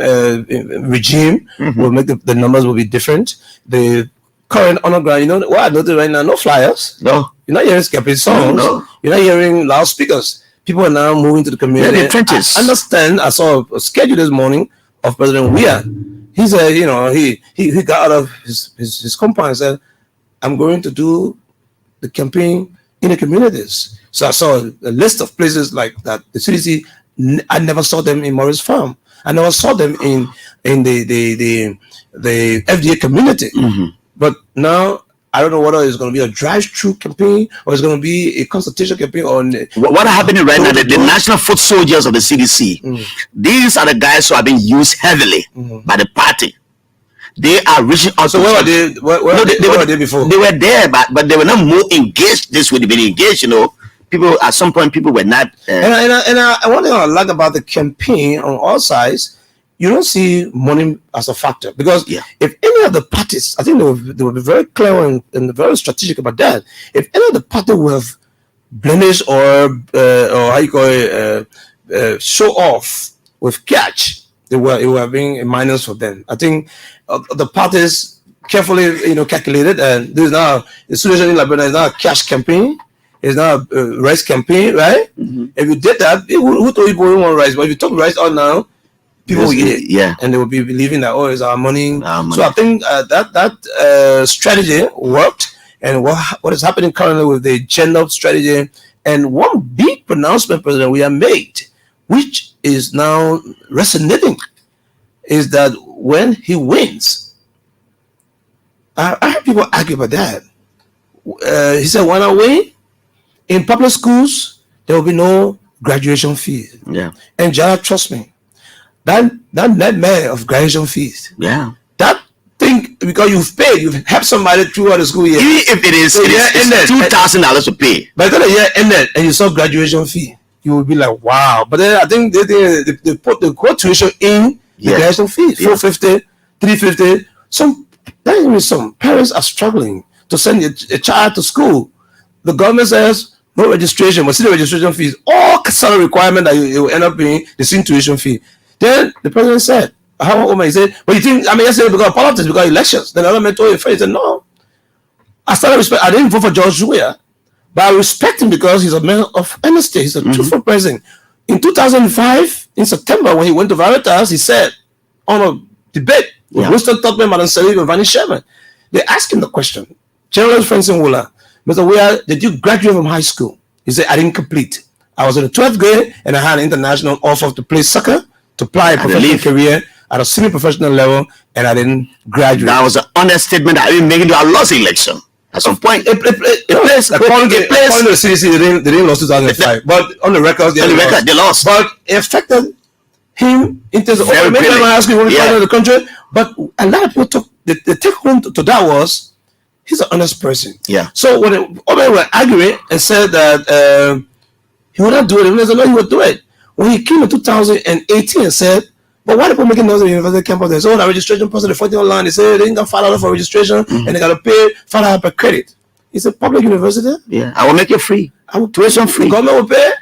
regime will make the numbers will be different. The current underground, you know what I noticed right now? No flyers. No. You're not hearing skipping songs. No. You're not hearing loudspeakers. People are now moving to the community. Yeah, the trenches. I understand. I saw a schedule this morning of President Weah. He said, you know, he got out of his compound and said, I'm going to do the campaign in the communities. So I saw a list of places like that. The CDC, I never saw them in Morris Farm. I never saw them in the FDA community. But now I don't know whether it's going to be a drive-through campaign or it's going to be a consultation campaign on what happening right now. The national foot soldiers of the CDC. These are the guys who have been used heavily by the party. They are reaching out. So where were they? Where were they before? They were there, but they were not more engaged. This would have been engaged, you know. People at some point, people were not. And one thing I like about the campaign on all sides, you don't see money as a factor, because if any of the parties, I think they will be very clear and very strategic about that. If any of the party will have blemish or how you call it, show off with catch, it will have been a minus for them. I think the parties carefully, you know, calculated, and this is now the solution in Liberia is now a cash campaign. It's not a rice campaign, right? If you did that, who told you people want rice? But if you took rice out now, people will eat it, and they will be believing that it's our money. So I think that strategy worked, and what is happening currently with the gender strategy, and one big pronouncement President we have made, which is now resonating, is that when he wins, I heard people argue about that. He said, when I win, in public schools, there will be no graduation fees. And Jallah, trust me, that nightmare of graduation fees. That thing, because you've helped somebody throughout the school year. Even if it is $2,000 to pay. By the time the year ended and you saw graduation fee, you will be like, wow. But then I think they put the core tuition in the graduation fee, $450, $350. Some parents are struggling to send a child to school. The government says no registration, but see the registration fees, all salary requirement that you will end up paying the same tuition fee. Then the president said, he said, but you think, yesterday because of politics, because of elections. Then another man told him, he said, no. I didn't vote for George Weah, but I respect him because he's a man of honesty. He's a truthful president. In 2005, in September, when he went to Veritas, he said on a debate with Winston Tubman, Madam Salif, and Vanny Sherman, they asked him the question, General Francis Wooler, Mr. Weah, did you graduate from high school? He said, I didn't complete. I was in the 12th grade and I had an international offer to play soccer, to apply a professional career at a semi-professional level, and I didn't graduate. That was an understatement. I didn't make it to our lost election. At some point, according to the CDC, they didn't lose 2005. But on the records, they lost. But it affected him in terms of the country. But a lot of people took the take home to that was, he's an honest person. So when they were arguing and said that he would not do it, he said, no, he would do it. When he came in 2018 and said, but why are people making noise at the university campus? There's all that registration process, the 40 online. They say they didn't get $5 for registration and they got to pay $5 per credit. It's a public university. I will make it free. Tuition free. The government will pay.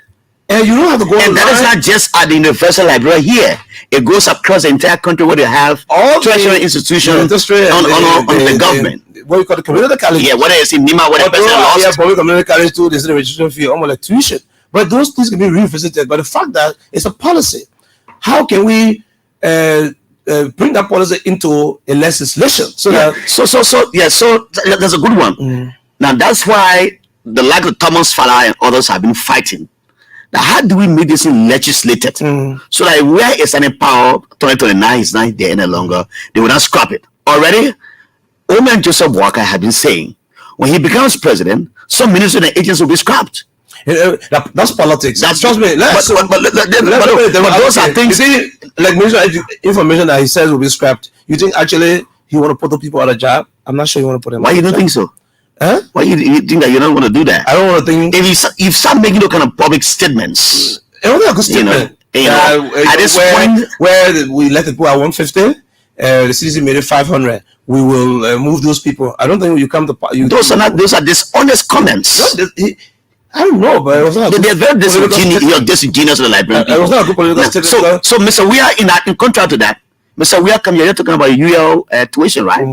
And you don't have to go and that is not just at the Universal Library here. It goes across the entire country where they have all tertiary institutions on the government. What you call the community college. Whether it's in Nima, whether it's public community college too, there's a registration fee, almost like tuition. But those things can be revisited. But the fact that it's a policy, how can we bring that policy into a legislation? So that's a good one. Now that's why the like of Thomas Farah and others have been fighting. Now, how do we make this legislated so that where it's an power 2029 is not there any longer, they will not scrap it already? Oman Joseph Walker had been saying when he becomes president, some ministers and agents will be scrapped. That's politics. Trust me. But those are things. You see, like information that he says will be scrapped. You think actually he want to put the people out of job? I'm not sure you want to put them. Why you don't think so? Huh? Why you think that you don't want to do that? I don't want to think. If you start making those kind of public statements, it was a good statement. At this point, where we let the people at 150, the CDC made it 500. we will move those people. I don't think you come to those are dishonest comments. I don't know, but it was not. They're very disingenuous. You're disingenuous to the Liberian people. It was not a good political statement. So, Mr. We are in contrast to that. Mr. We are coming. You're talking about UL tuition, right?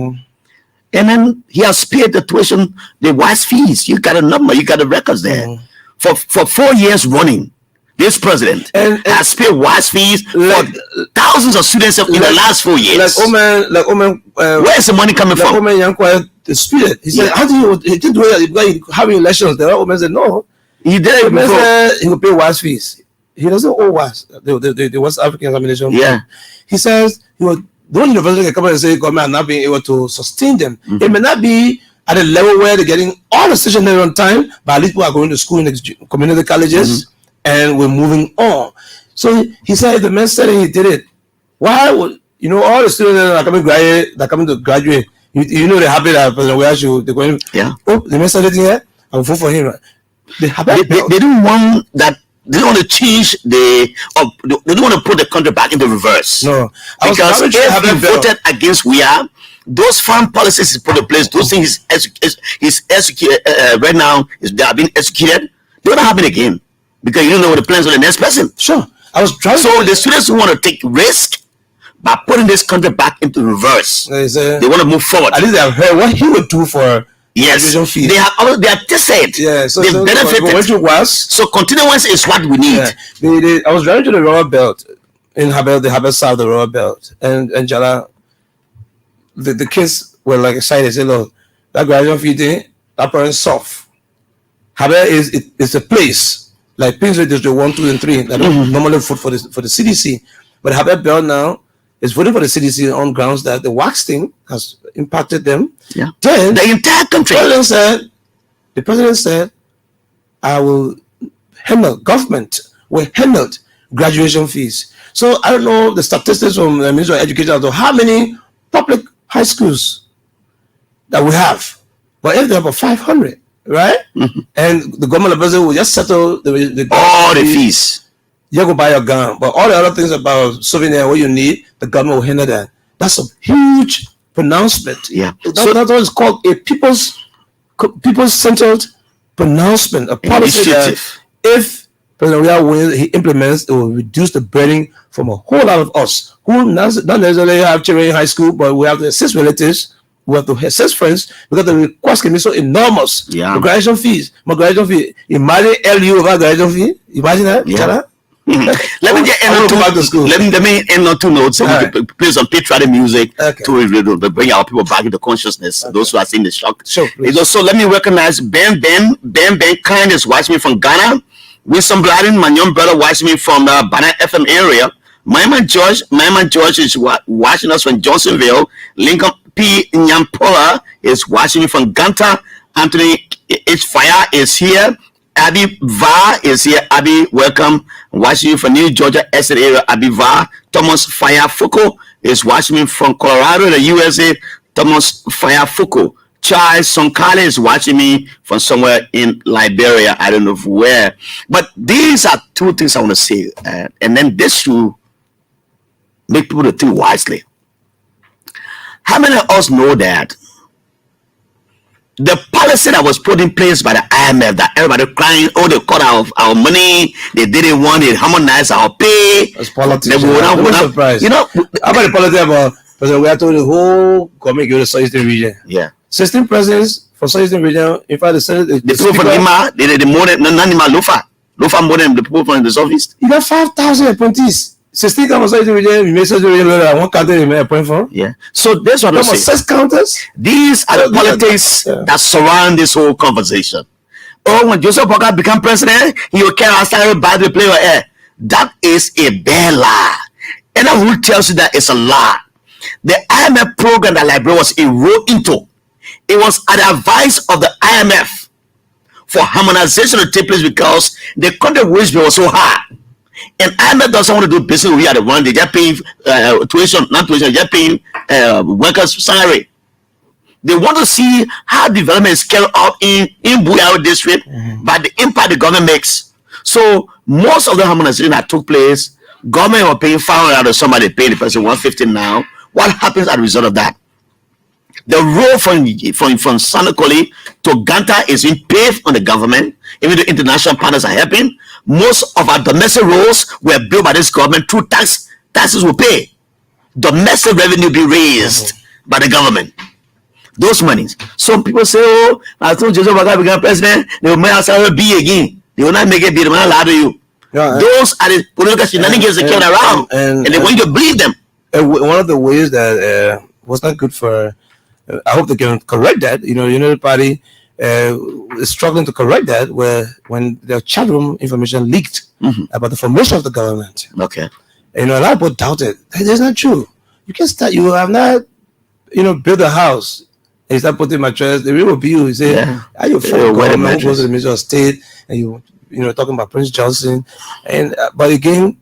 And then he has paid the tuition, the wise fees. You got a number. You got the records there. For 4 years running, this president has paid wise fees for thousands of students in the last 4 years. Where is the money coming from? The spirit. He said, "How do you? He didn't do it because you having elections." The woman said, "No, he did it before. He will pay wise fees. He doesn't owe wise. The West African examination. Yeah. He says he will. The one university can come and say government not being able to sustain them. It may not be at a level where they're getting all the stationery on time, but at least people are going to school in the community colleges and we're moving on." So he said, if the man said he did it, why would all the students that are coming to graduate? You know they're happy that they're going. Yeah. Oh, the man said it here. I'll vote for him. They don't want that. They don't want to change they don't want to put the country back into reverse. No, because if he voted against those farm policies he put in place, those things he's executed right now they are being executed. They don't happen again because you don't know what the plans of the next person. Sure, I was trying. So the students who want to take risk by putting this country back into reverse, they want to move forward. At least they have heard what he would do for. Yes, they are tested. Yeah, so they benefited. So continuance is what we need. Yeah. I was driving to the rubber belt in Habel, the Habel South, the rubber belt, and Jallah. The kids were like excited. They said, "Look, that graduation fee thing, that parent's soft. Habel is a place like Prince District 1, 2, and 3 that don't normally vote for the CDC, but Habel Belt now is voting for the CDC on grounds that the wax thing has impacted them." Yeah. Then the entire country. The president said, "I will handle, government will handle graduation fees." So I don't know the statistics from the Ministry of Education as to how many public high schools that we have. But if there are about 500, right? And the government of Brazil will just settle all the fees. You go buy your gun, but all the other things about souvenir, what you need, the government will handle that. That's a huge pronouncement. Yeah. So that's what is called a people-centered pronouncement, a policy that if President William he implements, it will reduce the burden from a whole lot of us who not necessarily have children in high school, but we have to assist relatives, we have to assist friends because the request can be so enormous. Yeah. The graduation fees, imagine LU over graduation fee. Imagine that. Yeah. Let me end on two notes. So we can play some patriotic music to bring our people back into consciousness. Those who are seeing the shock. Sure, so let me recognize Ben Kind is watching me from Ghana. Wilson Bladden, my young brother, watching me from the Banana FM area. Myman George is watching us from Johnsonville. Lincoln P. Nyampola is watching me from Ganta. Anthony H. Fire is here. Abby Va is here. Abby, welcome. Watching you from New Georgia Estate area. Abby Va. Thomas Fire Fuko is watching me from Colorado, the USA. Thomas Fire Fuko. Charles Sonkale is watching me from somewhere in Liberia. I don't know where. But these are two things I want to say. And then this should make people to think wisely. How many of us know that the policy that was put in place by the IMF, that everybody crying, oh, they cut our money, they didn't want it, harmonize our pay. As politicians, I'm surprised. How about the policy about President? We are told the whole government go to Southeastern region. Yeah. 16 presidents for Southeastern region. In fact, the people from Nima, the more than Nima Lofa more than the people from the Southeast. You got 5,000 appointees. 16 comes Southeastern region, we make Southeastern region one county you appoint for. Yeah. So that's what I'm saying. 6 counters. These are the politics that surround this whole conversation. Oh, when Joseph Boca become president, he will carry outside by the play air. That is a bare lie. Anyone who tells you that it's a lie. The IMF program that Liberia was enrolled into, it was at the advice of the IMF for harmonization to take place because the country wage bill was so high. And IMF doesn't want to do business with you at the one. They just paying just paying workers' salary. They want to see how development is carried out in Buyao district by the impact the government makes. So most of the harmonization that took place, government were paying $500 somebody paying the person $150 now. What happens as a result of that? The road from Sanakoli to Ganta is being paved on the government. Even the international partners are helping. Most of our domestic roads were built by this government through taxes we pay. Domestic revenue be raised by the government. Those monies. Some people say, oh, as soon as Joseph Baga become president, they will make us be again. They will not make it be. They will not allow you. Yeah, those are the political shenanigans that came around, and they want you to believe them. One of the ways that was not good for, I hope they can correct that. You know, the party is struggling to correct that, where when the chat room information leaked about the formation of the government. Okay. You know, a lot of people doubted. That's not true. You can start. You have not, build a house. And you start putting mattress. The real will be you say, are you from government? Go to the Ministry of State, and you talking about Prince Johnson, and but again,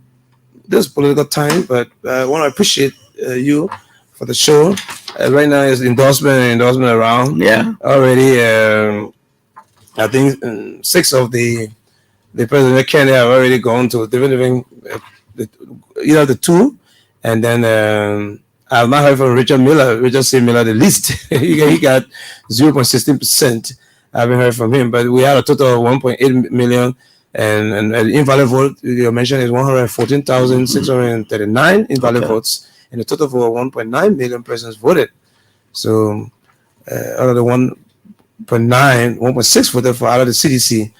this political time. But I want to appreciate you for the show. Right now, is endorsement around. Yeah, already. I think 6 of the president Kenya have already gone to different the 2, and then I've not heard from Richard C. Miller, the least. he got 0.16%. I haven't heard from him, but we had a total of 1.8 million, and the invalid vote you mentioned is 114,639 invalid votes, and a total of 1.9 million persons voted. So out of the 1.6 voted for out of the CDC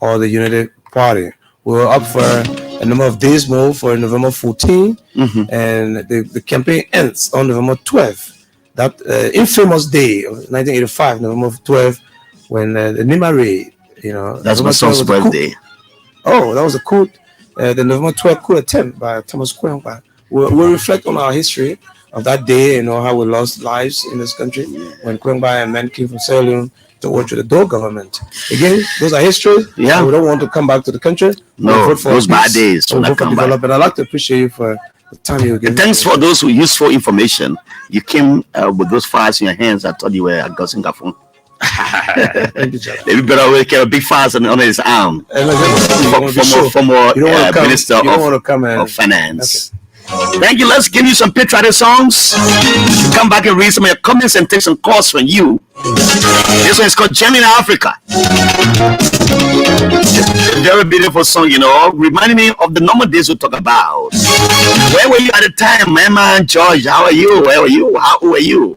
or the United Party. We were up for a number of days more for November 14, and the campaign ends on November 12. That infamous day of 1985, November 12, when the Nima raid, that's my son's birthday. Oh, that was a coup, the November 12 coup attempt by Thomas Kwengba. We'll reflect on our history of that day, how we lost lives in this country when Kwengba and men came from Sierra Leone to work with the Dole government. Again, those are history. Yeah, we don't want to come back to the country. No, those bad days. So for development. I'd like to appreciate you for the time you gave. Thanks for those who useful information. You came with those files in your hands. I thought you were a Gosling phone. Thank you, Jallah. Maybe better will carry a big files on his arm. Former Minister of Finance. Okay. Thank you. Let's give you some patriotic songs. Come back and read some of your comments and take some calls from you. This one is called Gem in Africa. Very beautiful song, reminding me of the normal days we talk about. Where were you at the time, my man George? How are you? Where were you? How were you?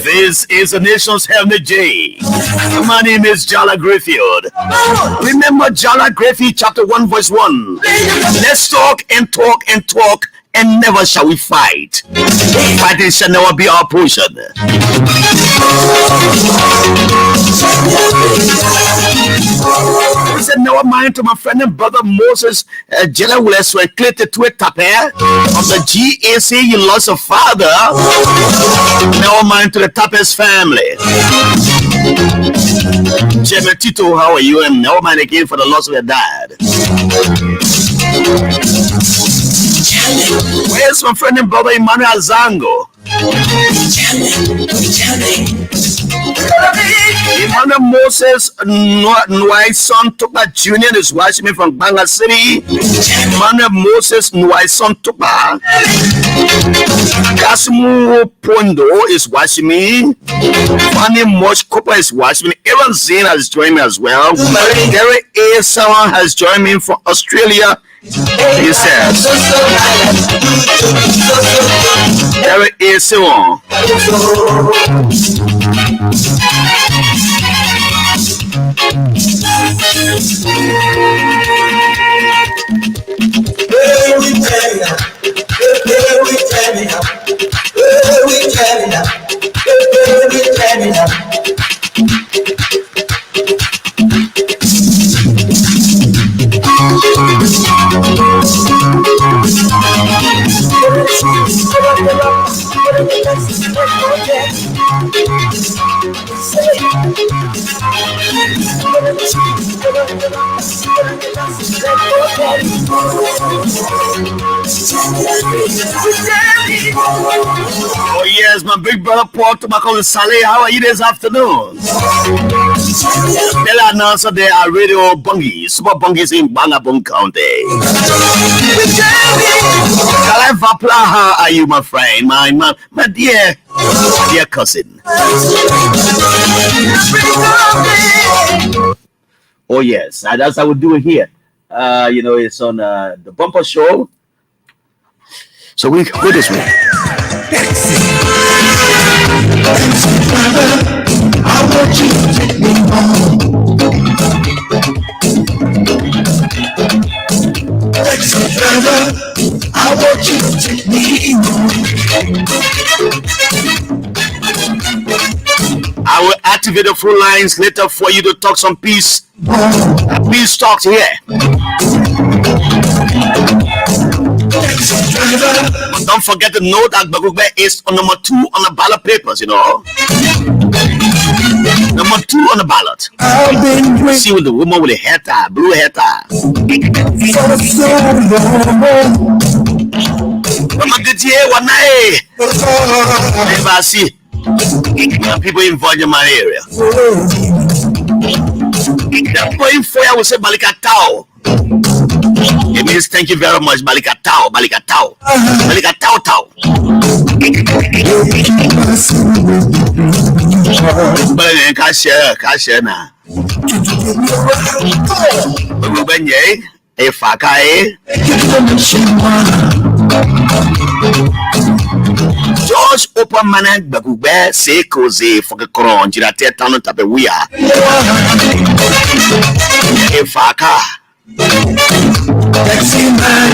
This is the nation's Helmet J. My name is Jallah Grayfield. Remember Jallah Grayfield chapter 1 verse 1. Let's talk and talk and talk, and never shall we fight. Fighting shall never be our portion. We said never mind to my friend and brother Moses Jallah Willis when clicked to a taper of the GAC. You lost a father. Never mind to the Tapper's family. Jimmy Tito, how are you? And never mind again for the loss of your dad. Where's my friend and brother Emmanuel Zango? Emmanuel Moses Nwai son Tupa Jr. is watching me from Banga City. Emmanuel Moses Nwai son Tupa. Kasimu Pondo is watching me. Fanny Mosh Cooper is watching me. Aaron Zane has joined me as well. Gary A. Sawan has joined me from Australia. He says, Gary A. Sawan. Oh yes, my big brother Paul Tobacco Saleh. How are you this afternoon? Tell our announcer there are radio bungies, super bungies in Bangabong County. Kalai Vapla, how are you, my friend? My dear cousin. Oh yes, that's how we do it here. It's on the bumper show. So we go this way. I want you to take me home. Taxi driver, I want you to take me home. I will activate the phone lines later for you to talk some peace. Peace talks here. But don't forget to note that Bagugbe is on number 2 on the ballot papers, Number 2 on the ballot. See with the woman with the hair tie, blue hair tie. Mama good here one night. Never see people involved in my area. The point for you will say Balikatao. It means thank you very much, Balikatao, Balikatao, Balikatao Tao. But cashier na. Benye, a fakae. George open man Bagube say cozy for the coron, Jirate Town Tapewia. A faka. Taxi man,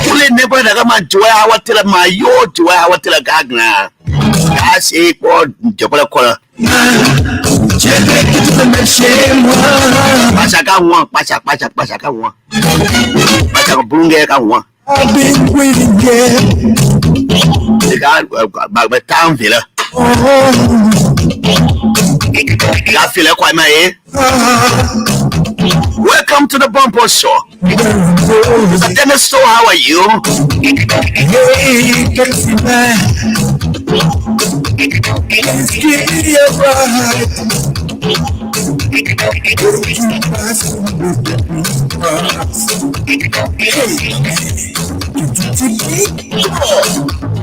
Kule never the man to I want tell my yo to I want tell a gagna. That's a quad Jopala. Pachaka one, Pachaka one. Pachaka Bunga one. I've been waiting here. The guy back by town villa. I feel like my welcome to the bumper show. Dennis, so how are you? Hey, taxi man, please give me a ride.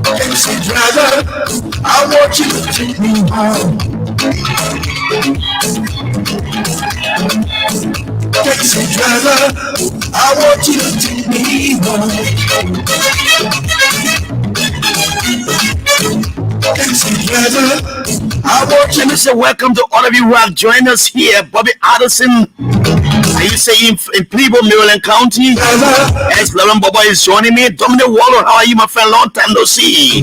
Taxi driver, I want you to take me home. Taxi driver, I want you to take me home. Taxi driver, I want you Let me say welcome to all of you who have joined us here. Bobby Addison, are you saying in Plebo, Maryland County? Yes, Lauren Bobo is joining me. Dominic Waller, how are you, my friend? Long time no see.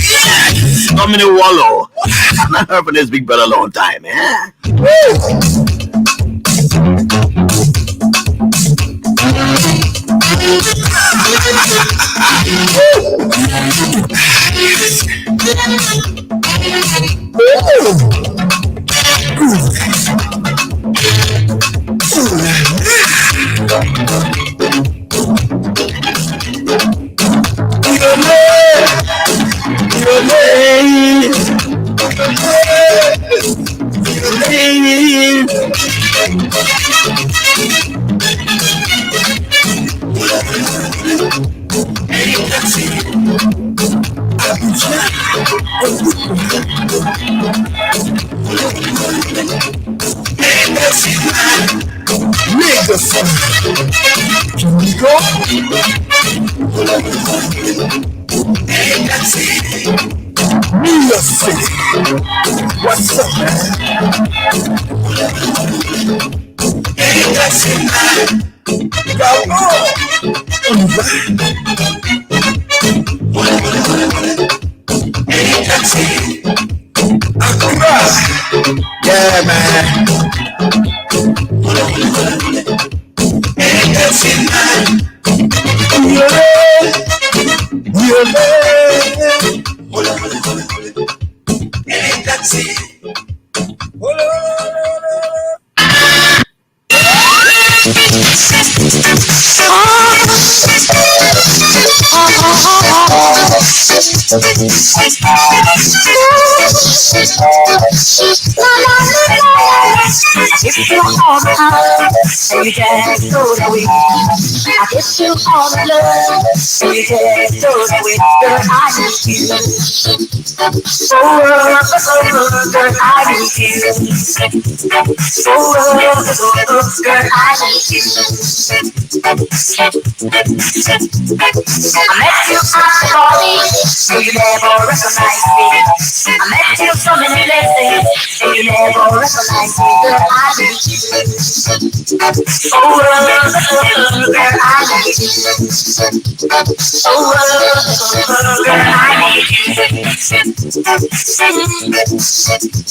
Yes, Dominic Waller. I've not heard from this big brother a long time, man. Can we go? New York City. What's up, man? Come on. Accra. Yeah, man. If you all the heart, and you just throw it away. I give you all the love, and you just throw it away. Girl, I need you. Girl, I need you. Girl, I need you. I met you at the party, so you never recognized me. I met you so many places, so you never recognized me. Girl, I need you. Girl, I need you. Girl, I need you.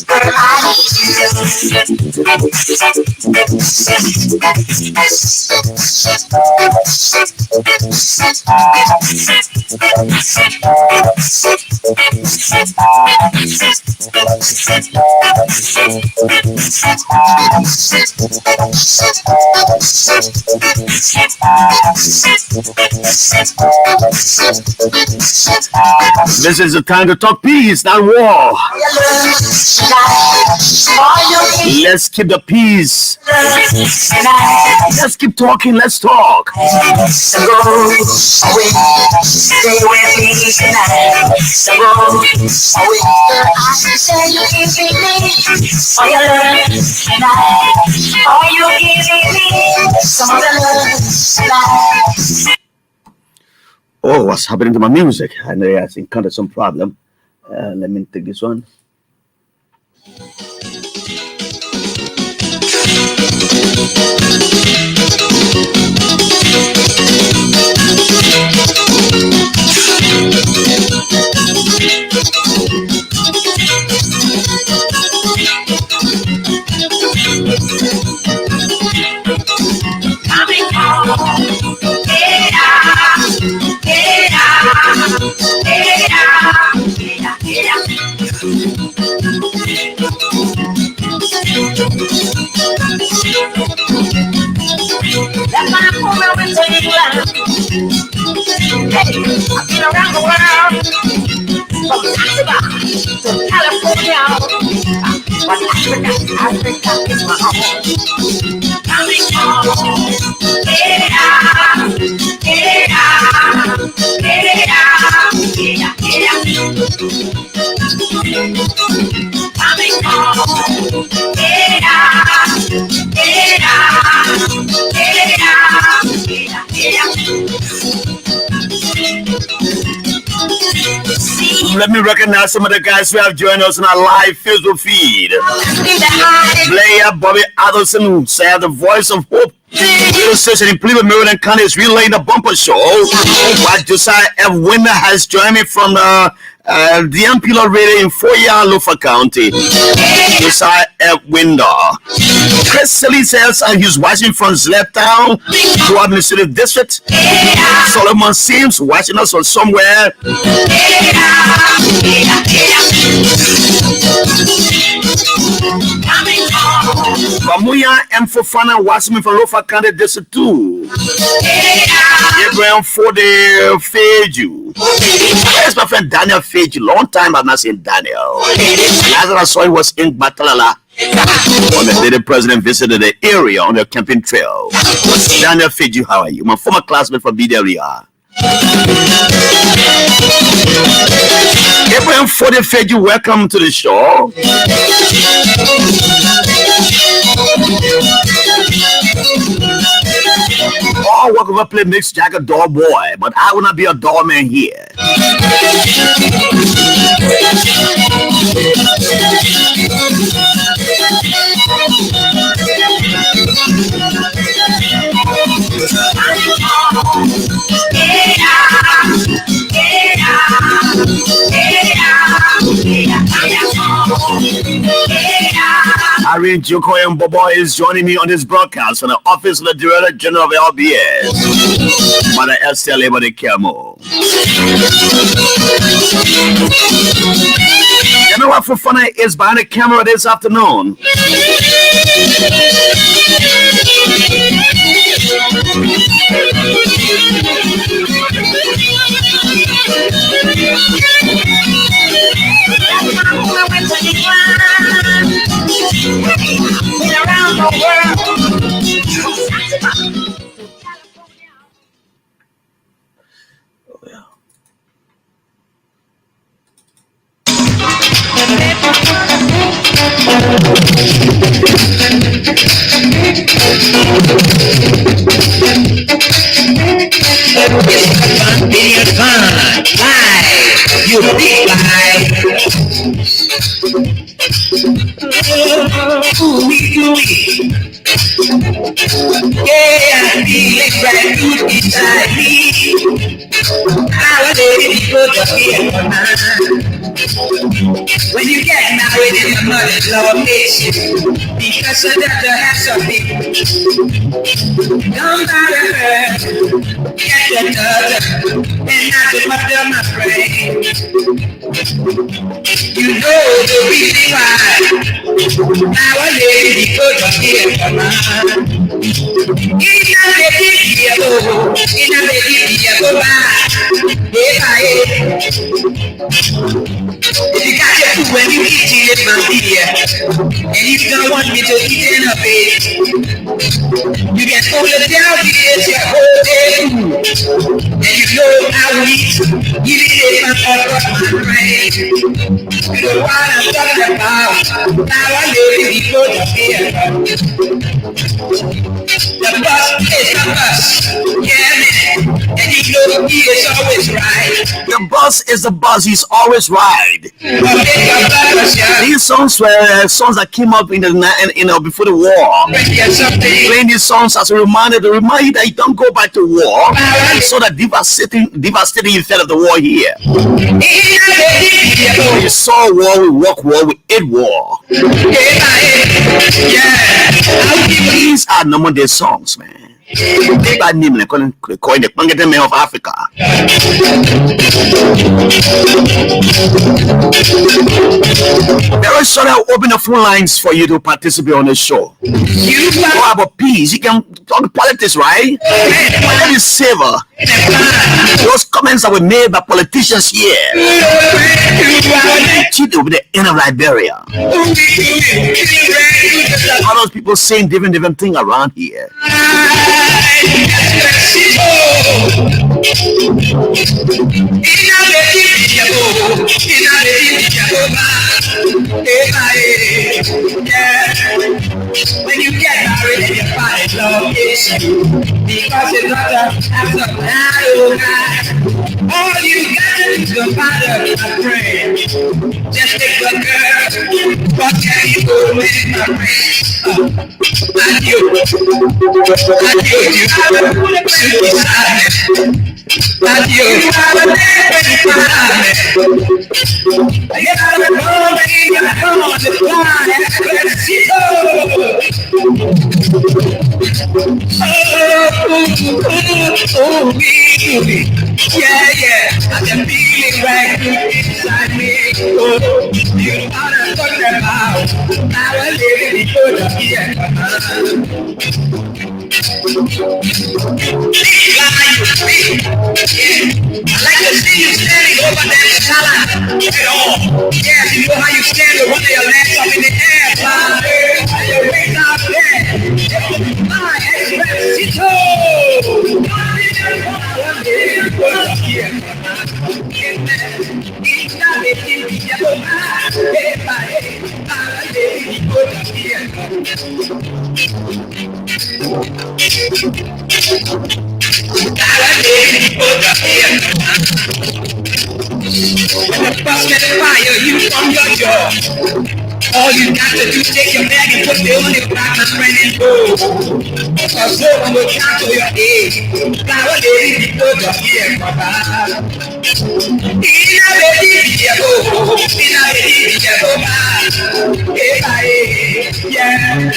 Girl, I This is the time to talk peace, not war. Let's keep the peace. Let's keep talking. Let's talk. Oh, what's happening to my music? I know I encountered some problem. Let me take this one. I've been around the world, from Zanzibar to California, but Africa is my home. Coming home, coming Let me recognize some of the guys who have joined us in our live Facebook feed. Player Bobby Adelson, who said the voice of hope. Radio station in Cleveland, Maryland County is relaying the bumper show. While Josiah F. Winder has joined me from the Ampula Radio in Foya, Lofa County. Josiah F. Winder. Chris Silly says he's watching from Zleptown to Administrative District. Solomon Sims watching us from somewhere. Kamuya M. Fofana watching me from Lofa County District 2. Abraham Fode Feju. Where's my friend Daniel Feju? Long time I've not seen Daniel. Last I saw he was in Batalala when the lady president visited the area on the camping trail. Daniel Feju, how are you? My former classmate from BWR. Abraham Fode Feju, welcome to the show. Oh, welcome to play Mix Jack a door boy, but I will not be a doorman here. Irene Joko and Bobo is joining me on this broadcast from the office of the Director General of LBS, Mother Esther Labor de Kermo. You know what Fofana is behind the camera this afternoon? Yeah, I feel it right good inside me. Our lady put the fear for mine. When you get married and your mother-in-law makes you because of that you have something. Don't marry her, get your daughter, and not the mother, my friend. You know the reason why our lady put the fear for mine. In a baby, go back. If you got your food when you eat it, my dear, and you don't want me to eat in a bit, you get full of doubt, you get your whole day, and you know I will eat, you eat it my brain. You know what I'm talking about, now I live before the fear. The bus is the bus, yeah man, and you know he is always right. The boss is the boss, he's always right. These songs were songs that came up in the before the war. Playing these songs as a reminder to remind you that you don't go back to war. So that devastating effect of the war here. When you saw war, we walk war, we ate war. These are normal day songs, man. They bad name like calling the Pangete Man of Africa. Very sorry, I'll open the phone lines for you to participate on the show. You talk about peace, you can talk politics, right? Let me savor those comments that were made by politicians here. Cheat over the end of Liberia. All those people saying different things around here. When you get married and your father love you because it's not a all you got to do is your father a friend. Just take the girl, what can you go with my friend? And you yeah, I can feel it right inside me. You know what I'm talking about. Now I live in the here. I like to see you standing over that Jallah at all. Yeah, you know how you stand with one of your legs up in the air, and your wings out there. My Expressito. When the bus catch fire, you from your jaw. All you got to do is take your bag and put the only back, my friend, and go. Cause no one will count to your age. Flower lady, before the year, Papa. Yeah.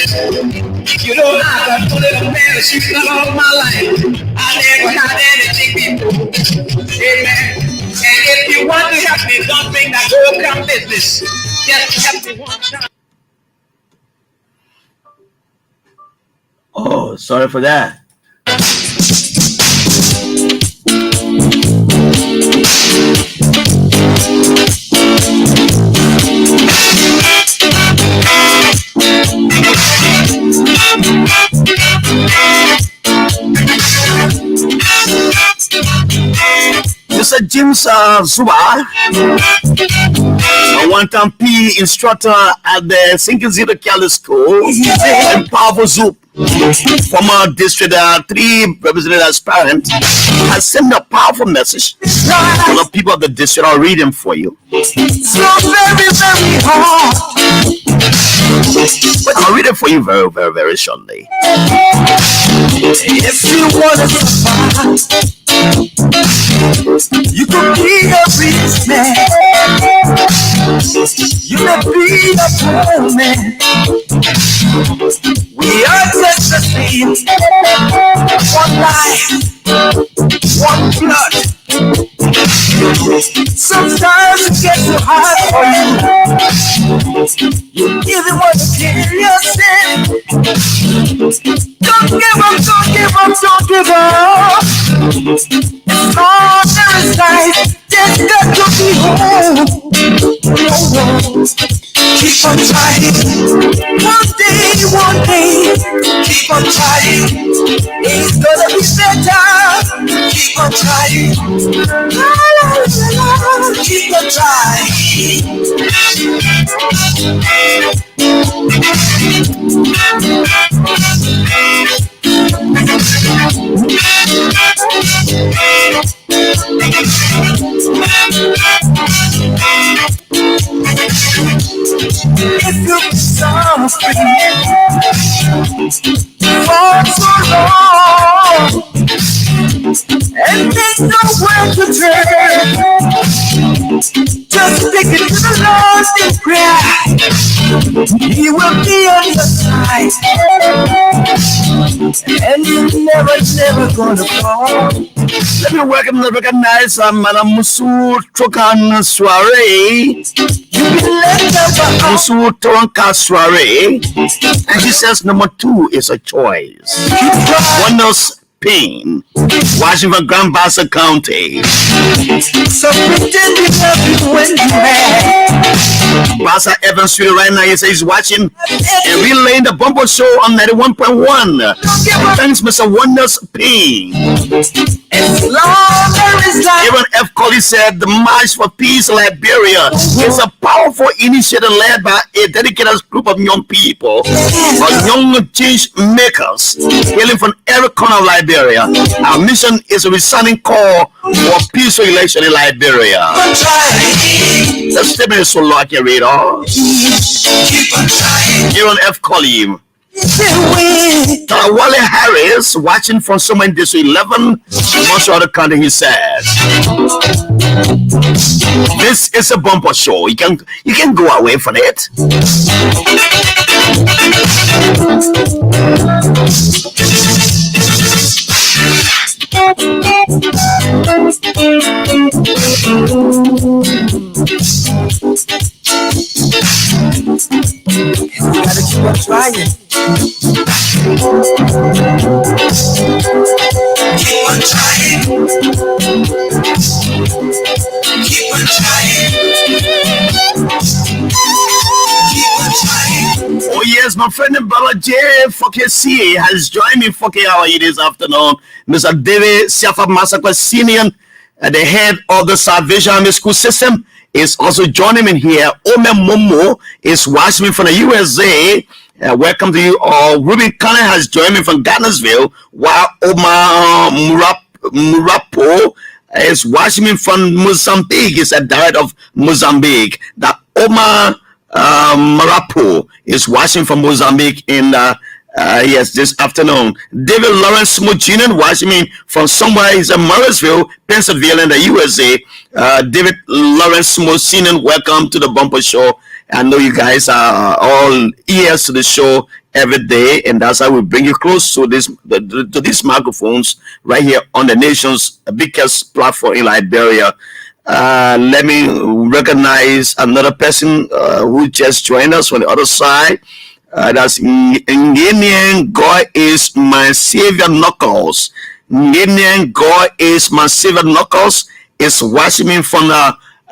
You know, I've got a little parachute all my life. I never had anything before. Amen. And if you want to help me, don't think that girl come business. Just help me one time. Oh, sorry for that. Mr. James Zuba, a one-time PE instructor at the Sinking Zero Cali School in Powerful Zoop, former District 3 representative aspirant, has sent a powerful message to the people of the district. I'll read them for you. So very, very hard. But I'll read it for you very, very, very shortly. If you want to survive, you could be a rich man. You may be a poor man. We are just the same. One life, one blood. Sometimes it gets too hard for you. You even want to kill yourself. Don't give up, don't give up, don't give up. It's all there is life. There's got to be hope. Keep on trying. One day, keep on trying. It's gonna be better. Keep on trying. Keep on trying. If you've been suffering for so long and there's nowhere to turn, just take it to the Lord in prayer. He will be on your side, and you're never, never gonna fall. Let me welcome and recognize Madam Musu Trokan Soiree. Musu Trokan Soiree. And she says number 2 is a choice. Wonders Pain, Washington, Grand Bassa County. So pretend you love you when you're mad. Pastor Evan Street right now, he says he's watching and relaying the Bumper Show on 91.1. Thanks, Mr. Wonders Pain. Aaron F. Colley said the March for Peace Liberia is a powerful initiative led by a dedicated group of young people, or young change makers, hailing from every corner of Liberia. Our mission is a resounding call for peaceful election in Liberia. The statement is so long I can read all. Aaron F. Colley. Wally Harris, watching from somewhere in District 11, Montreal County, he said, "This is a bumper show. You can go away from it." We gotta keep on trying. Keep on trying. Keep on trying. Keep on trying. Oh yes, my friend and brother Jay CA has joined me for hour this afternoon. Mr. David Siafa Masakwa Senior, the head of the Salvation Army School System, is also joining me here. Ome Momo is watching me from the USA. Welcome to you all. Ruben Cullen has joined me from Gatnesville, while Omar Murapo is watching me from Mozambique. He's a director of Mozambique. That Omar Murapo is watching from Mozambique in yes, this afternoon. David Lawrence Smith Jr. watching me from somewhere. He's in Morrisville, Pennsylvania, in the USA. David Lawrence Smith Sr., welcome to the Bumper Show. I know you guys are all ears to the show every day, and that's how we bring you close to these microphones right here on the nation's biggest platform in Liberia. Let me recognize another person who just joined us on the other side. That's Ngenian God is my Savior Knuckles. Ngenian God is my Savior Knuckles is watching me from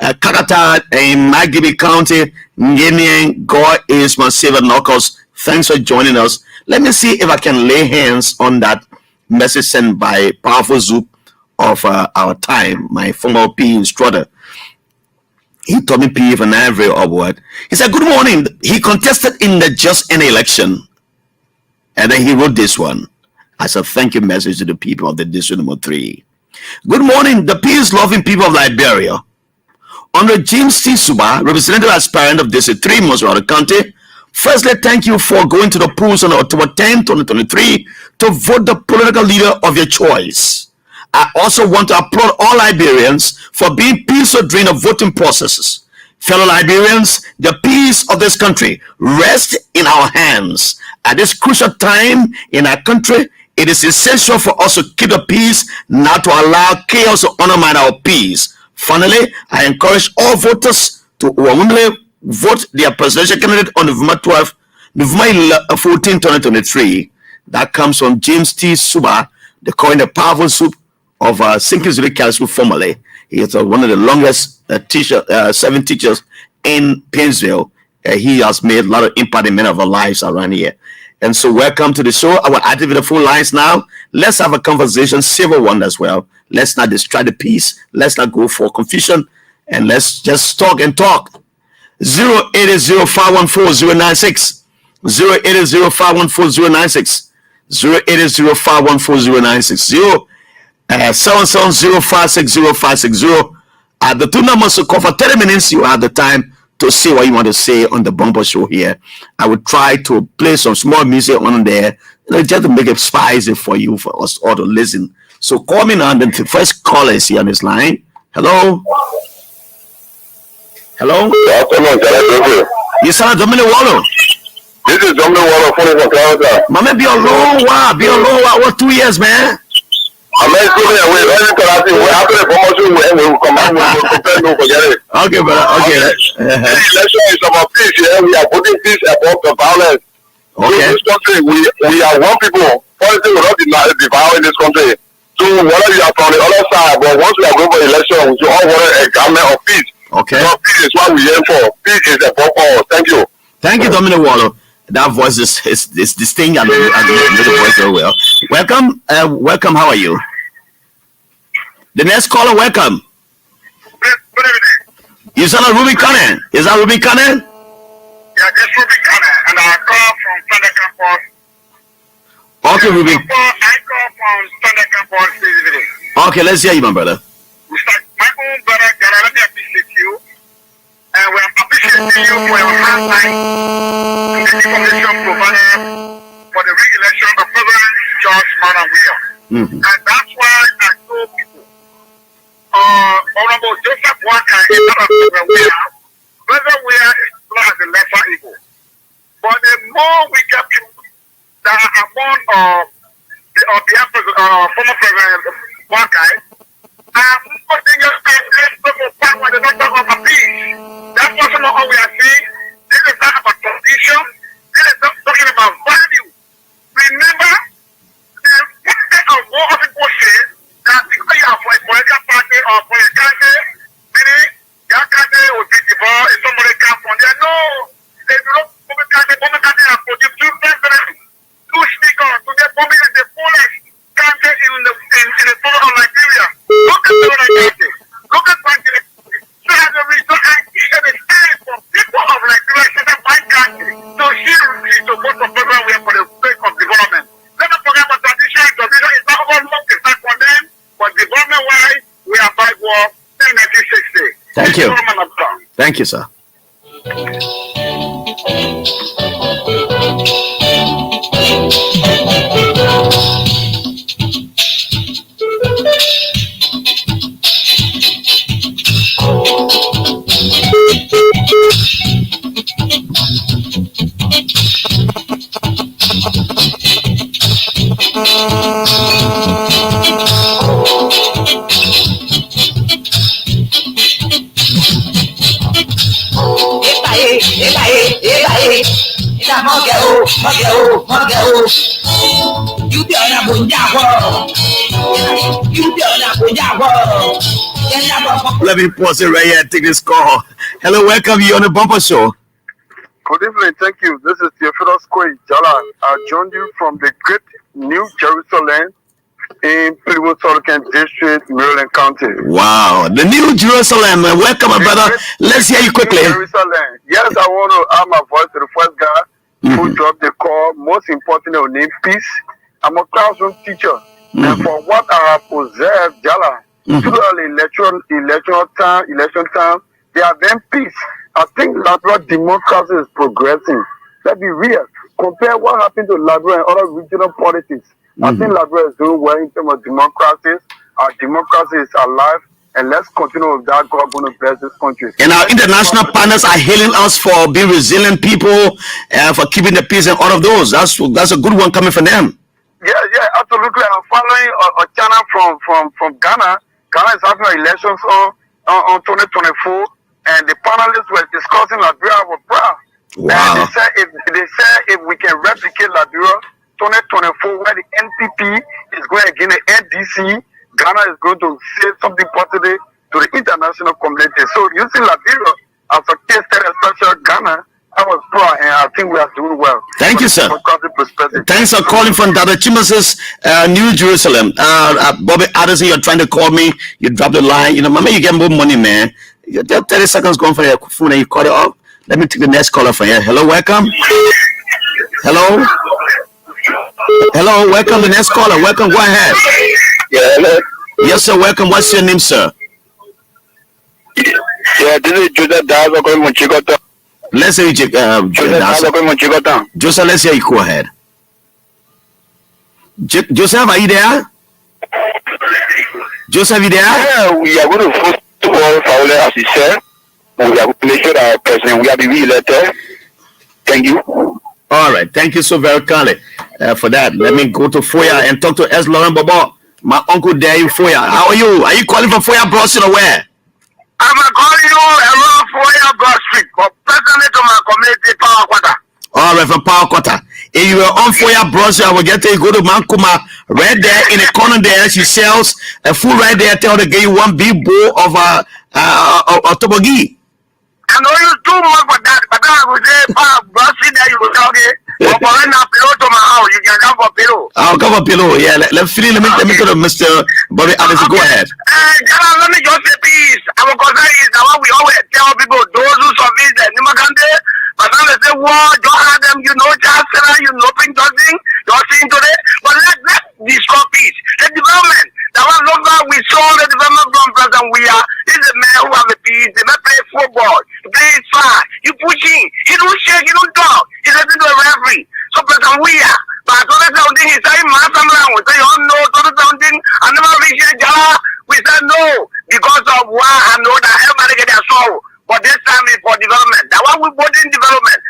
Kakata in Magibi County. Ngenian God is my Savior Knuckles. Thanks for joining us. Let me see if I can lay hands on that message sent by Powerful Zoop of our time, my former PE instructor. He told me PE for every award. He said, "Good morning." He contested in the Just Any election. And then he wrote this one as a thank you message to the people of the district number 3. "Good morning, the peace-loving people of Liberia. Under James T. Suba, representative aspirant of District 3, Montreal County, Firstly, thank you for going to the polls on October 10, 2023 to vote the political leader of your choice. I also want to applaud all Liberians for being peaceful during the voting processes. Fellow Liberians, the peace of this country rests in our hands. At this crucial time in our country, it is essential for us to keep the peace, not to allow chaos to undermine our peace. Finally, I encourage all voters to overwhelmingly vote their presidential candidate on November 12, November 14, 2023. That comes from James T. Suba, the coin the powerful soup of Sinking Zurich School formerly. He is one of the longest serving teachers in Painesville. He has made a lot of impact in many of our lives around here. And so welcome to the show. I will activate the phone lines now. Let's have a conversation, civil one as well. Let's not distract the peace. Let's not go for confusion. And let's just talk and talk. 080-514-096. 080-514-096. 080-514-096. 770-560-560. The two numbers to call for 30 minutes. You have the time to say what you want to say on the bumper show here. I would try to play some small music on there, just to make it spicy for you, for us all to listen. So call me now. The first caller is here on this line. Hello. Hello. Good afternoon, Jallah Grayfield. You sound Dominic Wallow. This is Dominic Wallow, phoning from Florida. Mama, be a long while. Be a long while. What, 2 years, man? I'm not going away. We're after the promotion. We will come out. We will prepare. No, forget it. Okay, brother. Okay. The election is about peace. Yeah, we are putting peace above the violence. Okay. In this country, we are one people. Politics will not be violent in this country. So whether you are from the other side, but once we are going for election, we should all want a government of peace. Okay. So peace is what we aim for. Peace is above all. Thank you. Thank you, Dominic Wallow. That voice is distinct. I know the voice very well. Welcome. Welcome. How are you? The next caller, welcome. Good evening. You sound like Ruby Cannon. Is that Ruby Cannon? Yeah, this is Ruby Cannon, and I call from Thunder Campus. Okay, Ruby. I call from Thunder Campus this evening. Okay, let's hear you, my brother. My own brother, Jallah, let me appreciate you. And we're appreciating you for your hard time and the information provided for the re-election of President George Manneh Weah. And that's why I told people, Honorable Joseph Walker is not a President Weah. President Weah is not as a lesser evil. But the more we get people that are among the former President Walker, that's not all we are saying. This is not about tradition. This is not talking about value. Remember, more people say that because you are for a political party or for a country, meaning your country will be divorced if somebody comes from there. No, they do not. Public country has produced two presidents, two speakers, to get bombing in the fullest country in the south of Nigeria. Look at the country. Look at Nigeria. So as a result, I see it is time for people of Nigeria to set my country to seriously to vote for President Weah for the sake of development. Let us forget about tradition. Tradition is not overlooked, it's not condemned, but development-wise, we are backward in 1960. Thank you. Thank you, sir. Let me pause it right here and take this call. Hello, welcome you on the bumper show. Good evening, thank you. This is Theophilus Kwei Jallah. I joined you from the great New Jerusalem in Pliwotolken District, Maryland County. Wow, the New Jerusalem. Welcome, my brother. Let's hear you quickly. Jerusalem. Yes, I want to add my voice to the first guy who dropped the call. Most importantly, I need peace. I'm a classroom teacher. And for what I have observed, Jallah, through election time, there have been peace. I think that what democracy is progressing. Let's be real. Compare what happened to Liberia and other regional politics. I think Liberia is doing well in terms of democracy. Our democracy is alive, and let's continue with that. God going to bless this country. And our international partners are hailing us for being resilient people, for keeping the peace and all of those. That's a good one coming from them. Yeah, absolutely. I'm following a channel from Ghana. Ghana is having elections on 2024, and the panelists were discussing Liberia with proud. Wow. And they said if we can replicate Liberia 2024, where the NPP is going against the NDC, Ghana is going to say something positive to the international community. So using Liberia as a case study, especially Ghana, I was proud, and I think we are doing well. Thank you, sir. Thanks for calling from Dr. Chimas's New Jerusalem. Bobby Addison, you're trying to call me. You dropped the line. You know, mama, you get more money, man. You got 30 seconds going for your phone and you cut it off. Let me take the next caller from here. Hello, welcome. Hello. Hello, welcome. The next caller. Welcome. Go ahead. Yeah, hello. Yes, sir. Welcome. What's your name, sir? Yeah, this is Joseph Dazo calling from Chicota. Let's say Joseph, let's hear you. Go ahead. Joseph, are you there? Joseph, are you there? Yeah, we are going to vote for Fowler, as he said. We are going to make sure that our president will be re-elected. Thank you. All right. Thank you so very kindly for that. Let me go to Foya and talk to S. Lauren Bobo. My uncle there in Foya. How are you? Are you calling from Foya Boston or where? I'm calling you around Foya Broad Street, but personally to my community, Power Quarter. All right, from Power Quarter. If you are on Foya Broad Street, I will get to you. Go to Mankuma. Right there in the corner there, she sells a food right there. Tell her to get you one big bowl of tobogi. I know you too much for that, but I will say, Broad Street there, you will tell me. But for right now, pillow to my house, you can come for pillow. I'll come for pillow. Yeah, let me go to Mr. Bobby Addison. Go ahead. Let me just say peace. Our concern is that what we always tell people, those who survive the Nimakande, but then they say, well, don't have them, you know, Chancellor, you know, Pink Dodging, you're seeing today. But let's discuss peace. The development, that one longer we saw the development from President Weah. This is a man who have a peace. They may play football, play it fast, you pushing, he don't shake, he don't talk, he doesn't do a referee. So President Weah, but I told something, he said, we say, oh no, told something, I never reached Jallah. We said no, because of why I know that everybody get their soul. But this time is for development. That one we put in development.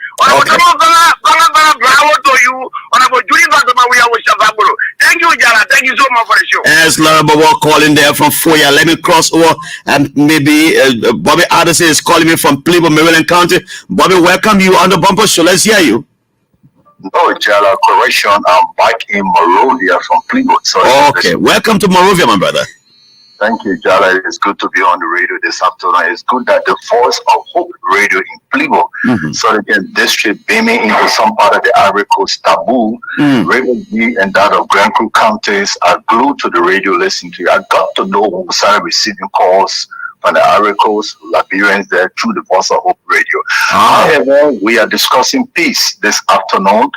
Thank you, Jallah. Thank you so much for the show. As Laura Bobo calling there from Foya, let me cross over and maybe Bobby Addison is calling me from Plebo, Maryland County. Bobby, welcome you on the bumper show. Let's hear you. No, Jallah, correction. I'm back in Morovia from Plebo. Okay, welcome to Morovia, my brother. Thank you, Jallah. It's good to be on the radio this afternoon. It's good that the Voice of Hope radio in Plebo, so they can district beaming into some part of the Ivory Coast, Taboo, Radio G, and that of Grand Crew counties are glued to the radio listening to you. I got to know who started receiving calls from the Ivory Coast, Liberians there through the Voice of Hope radio. However, we are discussing peace this afternoon,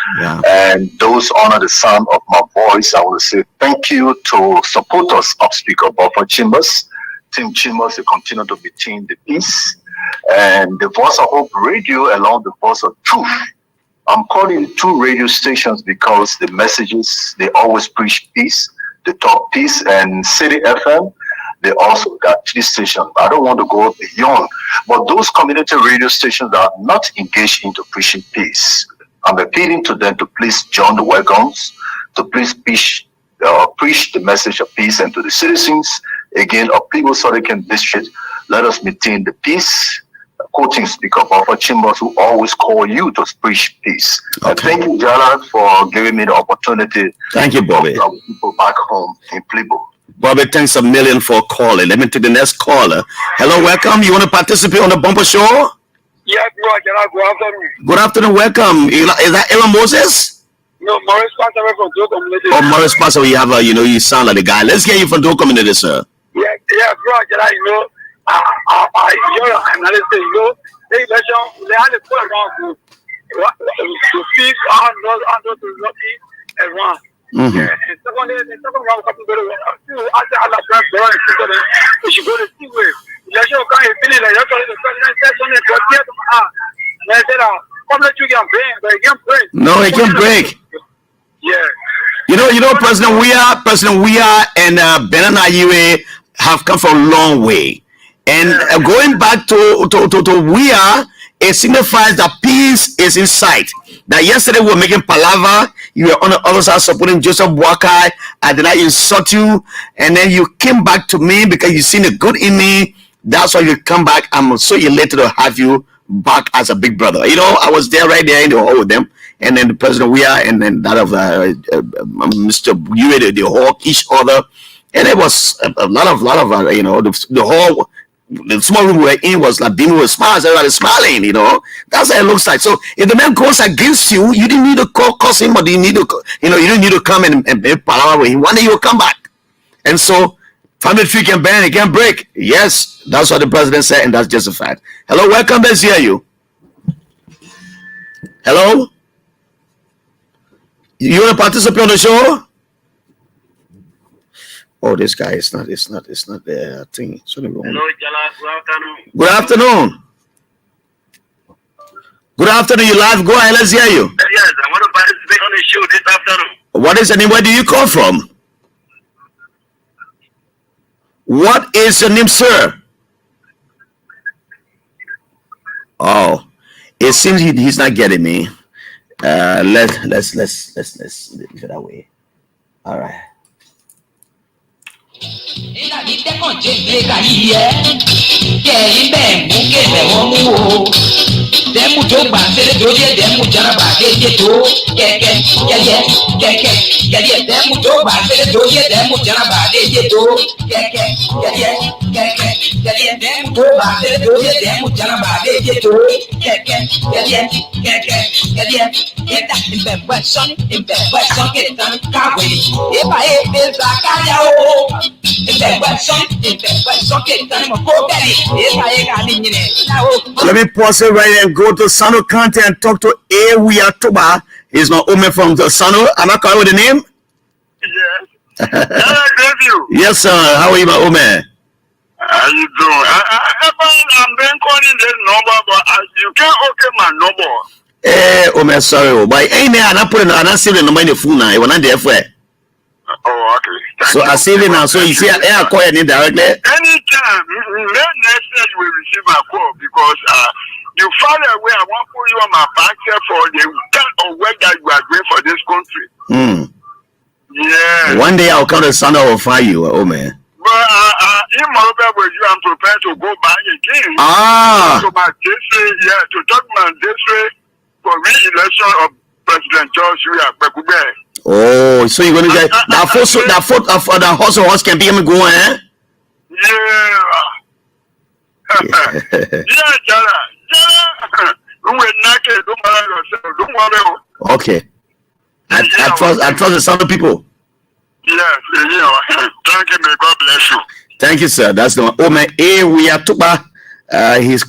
and those honor the sound of my voice. I want to say thank you to support us up Speaker Buffer Chambers, Team Chambers, to continue to be Team the Peace, and the Voice of Hope radio along the Voice of Truth. I'm calling it two radio stations because the messages, they always preach peace, they talk peace, and City FM, they also got 3 stations. I don't want to go beyond, but those community radio stations that are not engaged into preaching peace, I'm appealing to them to please join the wagons, to please preach the message of peace, and to the citizens, again, of Plebo Southern District, let us maintain the peace. Quoting Speaker Buffer Chambers, who always call you to preach peace. Thank you, Jallah, for giving me the opportunity. Thank you, Bobby. To talk to people back home in Plebo. Bobby, thanks a million for calling. Let me take the next caller. Hello, welcome. You want to participate on the bumper show? Yes, bro. Good afternoon. Good afternoon, welcome. Is that Aaron Moses? No, Morris Pastor from Doe Community. Oh, Morris Pastor, you have a, you sound like the guy. Let's hear you from Doe Community, sir. Yeah, bro. I enjoy your analysis. The election, they had a full around to speak to everyone. And secondly, the second round coming very well. After Allah Christ, we should go to see where. Election can't finish like that. The president said something to Come let you can break, but you can't break. No, it can break. Yeah. You know, President Weah and Benin Ayiwe have come from a long way. And going back to Weah, it signifies that peace is in sight. That yesterday we were making palaver, you were on the other side supporting Joseph Boakai, I did not insult you, and then you came back to me because you seen the good in me. That's why you come back. I'm so elated to have you back as a big brother. You know, I was there right there in the hall with them, and then the President Weah, and then that of Mr. Uwe, they hug each other, and it was a lot of you know, the whole. The small room we were in was like beaming with smiles, everybody smiling, you know. That's how it looks like. So if the man goes against you, you didn't need to cause him, or you need to, you know, you didn't need to come and make palaver with him. One day he will come back. And so family tree can bend, it can break. Yes, that's what the president said, and that's just a fact. Hello, welcome, let's hear you. Hello? You want to participate on the show? Oh, this guy it's not the thing. Hello, Jallah, good afternoon. Good afternoon, you live. Go ahead, let's hear you. Yes, I want to participate on the show this afternoon. What is the name? Where do you come from? What is your name, sir? Oh, it seems he's not getting me. Let's leave it that way. All right. Demu to ba sele to ye demu jana ba de to keke ye demu to ba sele to ye demu jana ba de to keke ye demu to ba sele to ye demu jana ba de to keke ye eta imbe son ke tan ka we e ba e be za ka ya o imbe son ke tan mo ko gari e ba e ga ni ni na o. Let me pause it right and go to Sano County and talk to Weah Toba. He's not Ome from the Sano. Am I calling with the name? Yes. Jallah Grayfield. Yes, sir. How are you, my Ome? How you doing? I'm been calling this number, but you can't okay my number. Ome, sorry. But ain't there? I'm not putting. I'm not saving the number in the phone now. It was not there for it. Oh, okay. So I save it now. So you see, I call you directly. Anytime, next year you will receive my call because you found a way. I want to put you on my back here for the kind of work that you are doing for this country. Yeah. One day I'll come to Sunday. I will find you. Oh man. But in Moreover with you, I'm prepared to go back again. To my district, to talk my district for re-election of President George Weah. Oh, so you're going to get that horse can be going, eh? Yeah. Yeah, Jallah. Don't worry. Okay. I trust the Sound people. Yes, thank you, may God bless you. Thank you, sir. That's the one. Oh man, Weah Toba. He's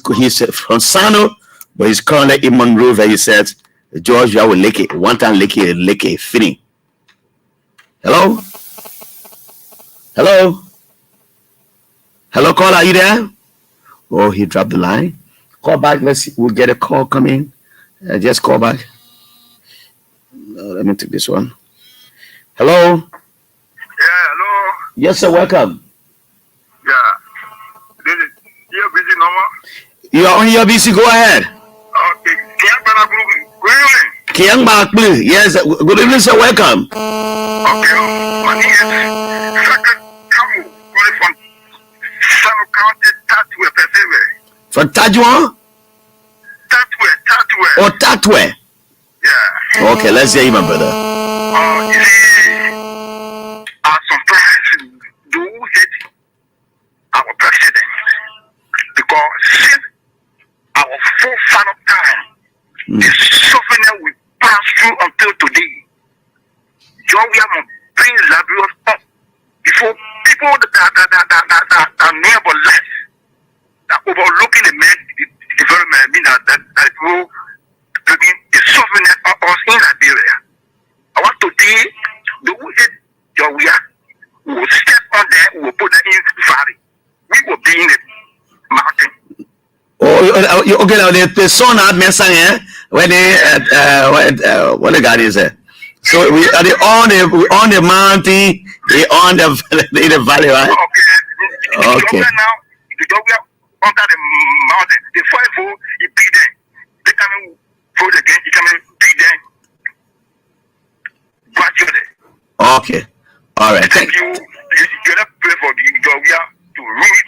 from Sano, but he's currently in Monrovia. He said, George, I will lick it. One time lick it, fitting. Hello? Hello? Hello, caller, are you there? Oh, he dropped the line. Call back. Let's see. We'll get a call coming. Just call back. Let me take this one. Hello? Yeah, hello. Yes, sir. Welcome. Yeah. This is your busy number. You are on your BC. Go ahead. Okay. Kiang Baklu. Yes. Good evening, sir. Welcome. Okay. My name is Second Kamu, calling from Sano County, Tatwe, Pennsylvania. From Tajuan? Tatwe. Oh, Tatwe. Yeah. Okay, let's hear you, my brother. You see, sometimes do hate our president because since our forefather time, the suffering we pass through until today, John William being laborious up before people that never less, that overlooking the man, the development, I mean that will the suffering of us in Liberia. I want today, the who hate John William will step on there, we will put that in the valley. We will be in the mountain. Oh, okay, now the son had me saying, when they what the God is there. So we are on the mountain, we on the valley, right? Okay. Now the dog under the mountain. The fire you be there. They come food again. You come be there. Gradually. Okay. All right. Thank you. You gotta pray for the dog to read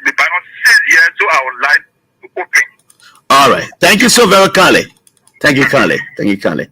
the Bible says here, so our life to open. All right. Thank you so very kindly. Thank you kindly. Thank you kindly.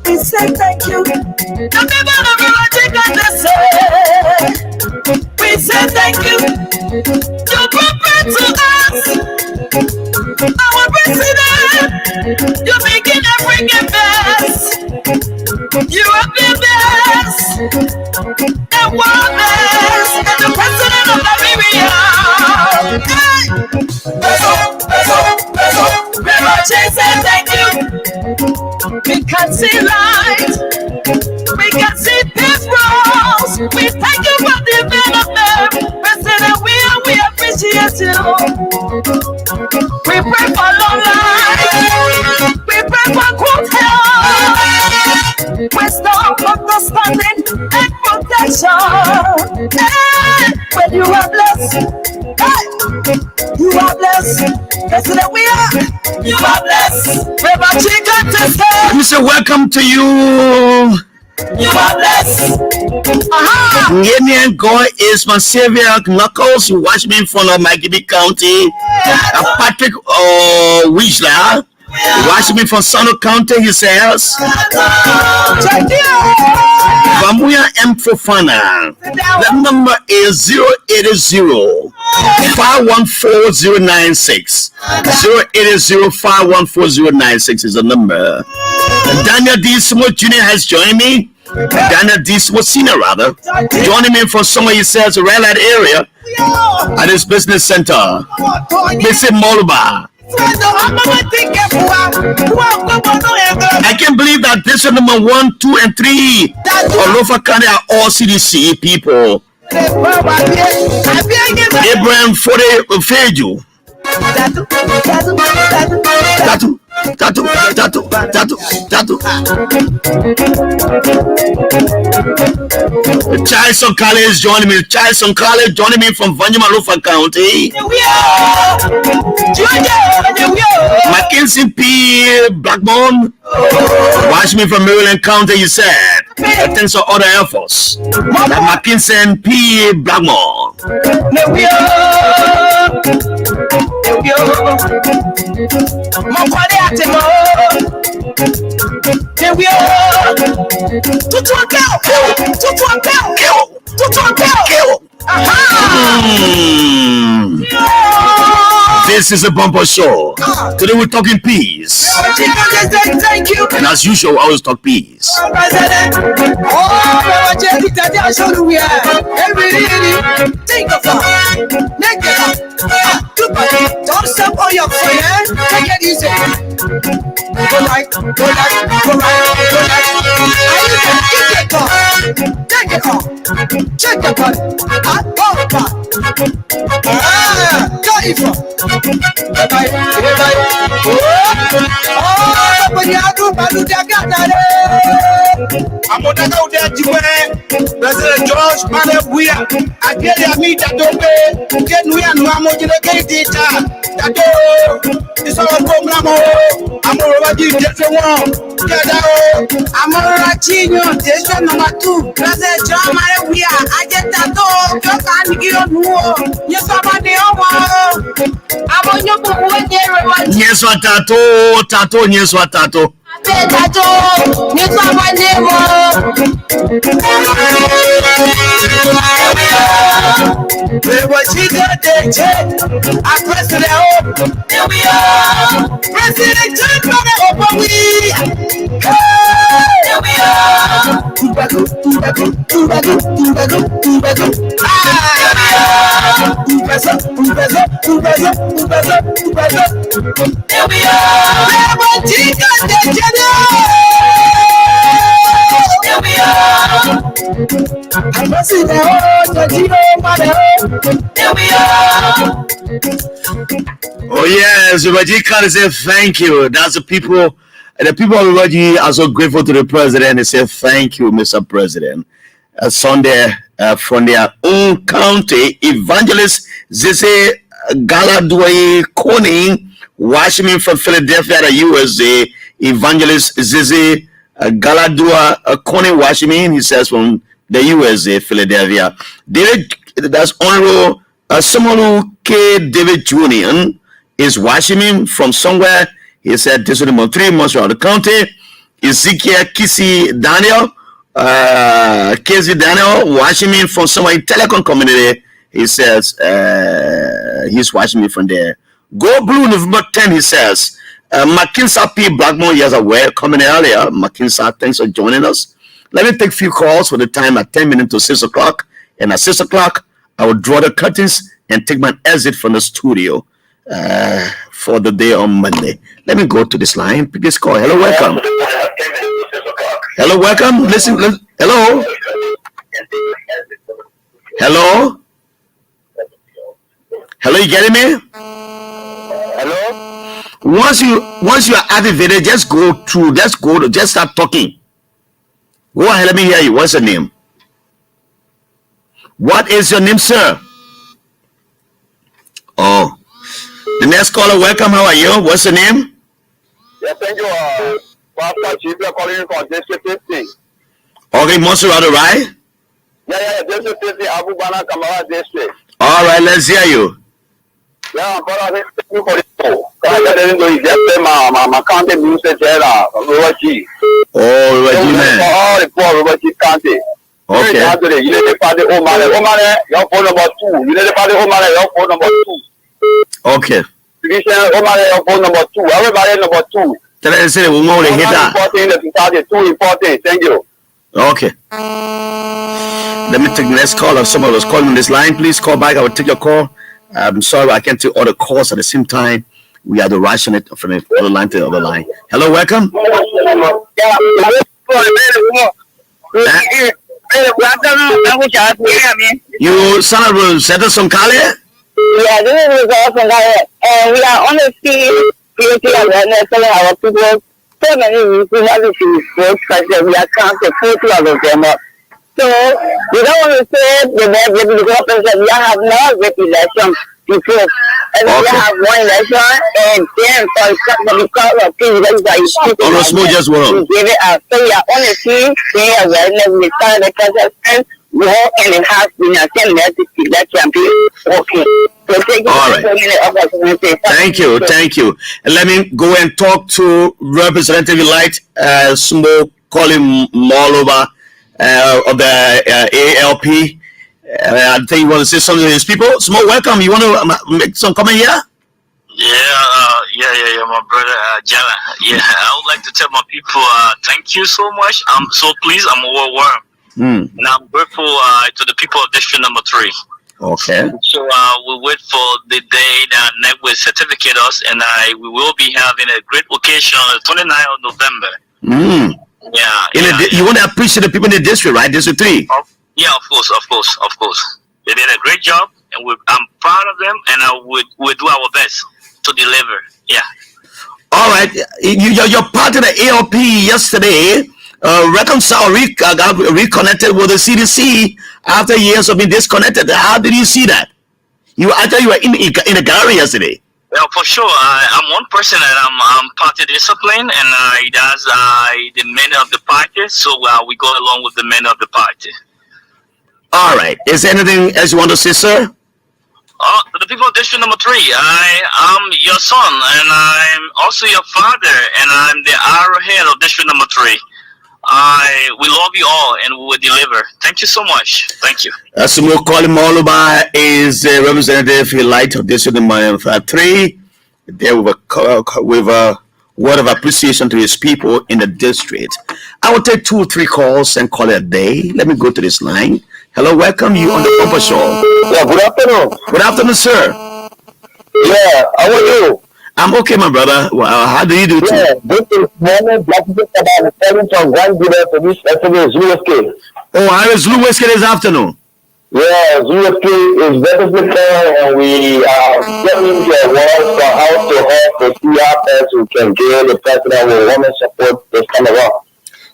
We say thank you. We say thank you. You brought to us our president. You begin to bring it best. You are the best, the world best, and the president of Liberia. Hey, say thank you. We can see light. We can see peace rolls. We thank you for development. President, we appreciate you. We pray for long life. We pray for good health. Wisdom, understanding, and protection. Hey, when you are blessed, hey, you are blessed. President, you are blessed. Mr. Welcome to you. You are blessed. Kenyan God is my savior. Knuckles, you watch me in front of Maggie County. Patrick Wijla, watch me from Sono County, he says. Vamuya M. Fofana. The number is 080 514-096. 080 514-096 is the number. Daniel D. Smith Jr. has joined me. Daniel D. Smith Senior, rather. Joining me from somewhere he says, Red Light area at his business center. Mr. Moluba. I can't believe that this is number 1, 2, and 3 of Lofa County are all CDC people. Abraham Feju. Charleston College joining me. Charleston College joining me from Vanyama Lofa County. Mackenzie P. Blackmon. Watch me from Maryland County, he said. Thanks for other efforts. Mackenzie P. Blackmon. This is a bumper show. Today we're talking peace. Thank you. And as usual, I always talk peace. Don't stop on your friend. Take it easy. Go right, go left, go right, go left. Take it off. Check the body. Go back. Go ifo. Bye. Oh, but you do balu jagatare. Amoda ka ude jiwe. President George Malebuya. Agelia mi tadobe. Kenu ya nu amojile keita. Tato. Iso ko mlamo. Amoro di jefe won. Kada o. Amora chinyo. Jefe number 2. President George Malebuya. Ajetato. Joka nigiro nuo. Yesabade owo. Nyeswa tato, nyeso tato. Here we are. President John Obama, here we are. Here we are. Here we are. Here we are. Oh yes, Raji Khan say thank you. That's the people of Raji are so grateful to the president. They say thank you, Mr. President. Sunday from their own county, Evangelist Zizi Galadway Koning, Washington from Philadelphia, the USA. Evangelist Zizi Galadwa Koning, Washington. He says from the USA, Philadelphia. David, that's Honorable Samolu K. David Jr. is Washington from somewhere. He said this is number 3, Montreal County. Ezekiel Kisi Daniel, Washington from somewhere in Telecom community. He says he's Washington from there. Go Blue November 10, he says. McKinsey P. Blackmore, yes, we're coming earlier. McKinsey, thanks for joining us. Let me take a few calls for the time at 10 minutes to 6 o'clock. And at 6 o'clock, I will draw the curtains and take my exit from the studio for the day on Monday. Let me go to this line. Pick this call. Hello, welcome. Hello, welcome. Listen. Hello. Hello. Hello, you getting me? Hello? Once you are activated, just go through. Just start talking. Go ahead. Let me hear you. What's your name? What is your name, sir? Oh, the next caller. Welcome. How are you? What's your name? Yeah, thank you. Pastor Chief, calling you from District 15. Okay, Montserrat, right? Yeah, District 15, Abu Bana Kamara District. All right, let's hear you. Yeah, I'm going to thank you for the show. I didn't know exactly my county music there, Robachi. Oh, Robachi, man. For all the poor Robachi County. Okay. You need to party Omane, your phone number 2. You need to party Omane, your phone number 2. Okay. Omane, your phone number 2. Everybody number 2. Tell us say we want to hit that. 2 important. Thank you. Okay. Let me take the next call. If someone was calling on this line, please call back. I will take your call. I'm sorry, I can't take all the calls at the same time. We have to ration it from the other line to the other line. Hello, welcome. You son of Senator Sonkale? Yeah, this is awesome, and we are on the field, creating awareness, telling our people so many reasons because we are trying to put all of them up. So we don't want to say the government that we have no election before, and we have one election, and then for because of things that just one. We give it out. So we are on the field, creating awareness, we start the contest. And it has been attended that can be okay. So all right. Thank you. And let me go and talk to Representative Light Sumo Colin Moloba of the ALP. I think you want to say something to these people. Sumo, welcome. You want to make some comment here? Yeah, my brother Jallah. Yeah, I would like to tell my people thank you so much. I'm so pleased. I'm overwhelmed. And I'm grateful to the people of District Number 3. Okay. So we wait for the day that NEC will certificate us, and we will be having a great occasion on the 29th of November. You want to appreciate the people in the district, right? District 3. Yeah, of course. They did a great job, and I'm proud of them, and we'll do our best to deliver. Yeah. All right. You're part of the ALP yesterday. Reconcile, reconnected with the CDC after years of being disconnected. How did you see that? I thought you were in the gallery yesterday. Well, for sure. I'm one person that I'm party discipline, and that's the men of the party. So we go along with the men of the party. All right. Is there anything else you want to say, sir? To the people of District Number 3, I am your son, and I'm also your father, and I'm the arrowhead of District Number 3. We love you all, and we will deliver. Thank you so much. Thank you. Sumo Moluba is a representative elite of District Number 3. There with a word of appreciation to his people in the district. I will take 2 or 3 calls and call it a day. Let me go to this line. Hello, welcome you on the Pumper Show. Yeah, good afternoon. Good afternoon, sir. Yeah, how are you? I'm okay, my brother. Well, how do you do too? Yeah, this is Mohammed Black people about returning from one video to this festival ZUSK. Oh, how is Lewis this afternoon? Yeah, ZUSK is very clear, and we are getting the awards for how to help the CRS who can give the president with women support this time around.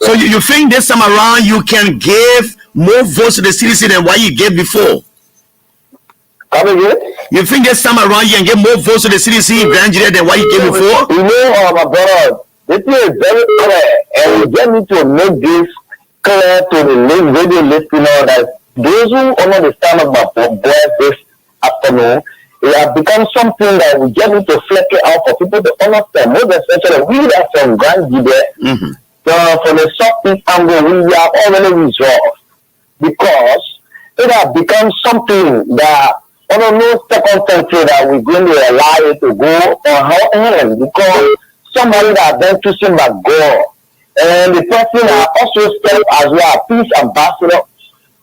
So you think this time around you can give more votes to the CDC than what you gave before? Come again? You think this time around you can get more votes to the CDC in Nigeria than what you gave before? You know, my brother, this is very clear, and we just need to make this clear to the radio listener that those who honor the stand of my boy this afternoon, it has become something that we just need to flesh it out for people to understand. Most especially we that from Grand Gide, from the Southeast angle, we are already resolved because it has become something that on no circumstances that we're going to allow it to go on our end because somebody that has been chosen by God and the person has also served as well peace ambassador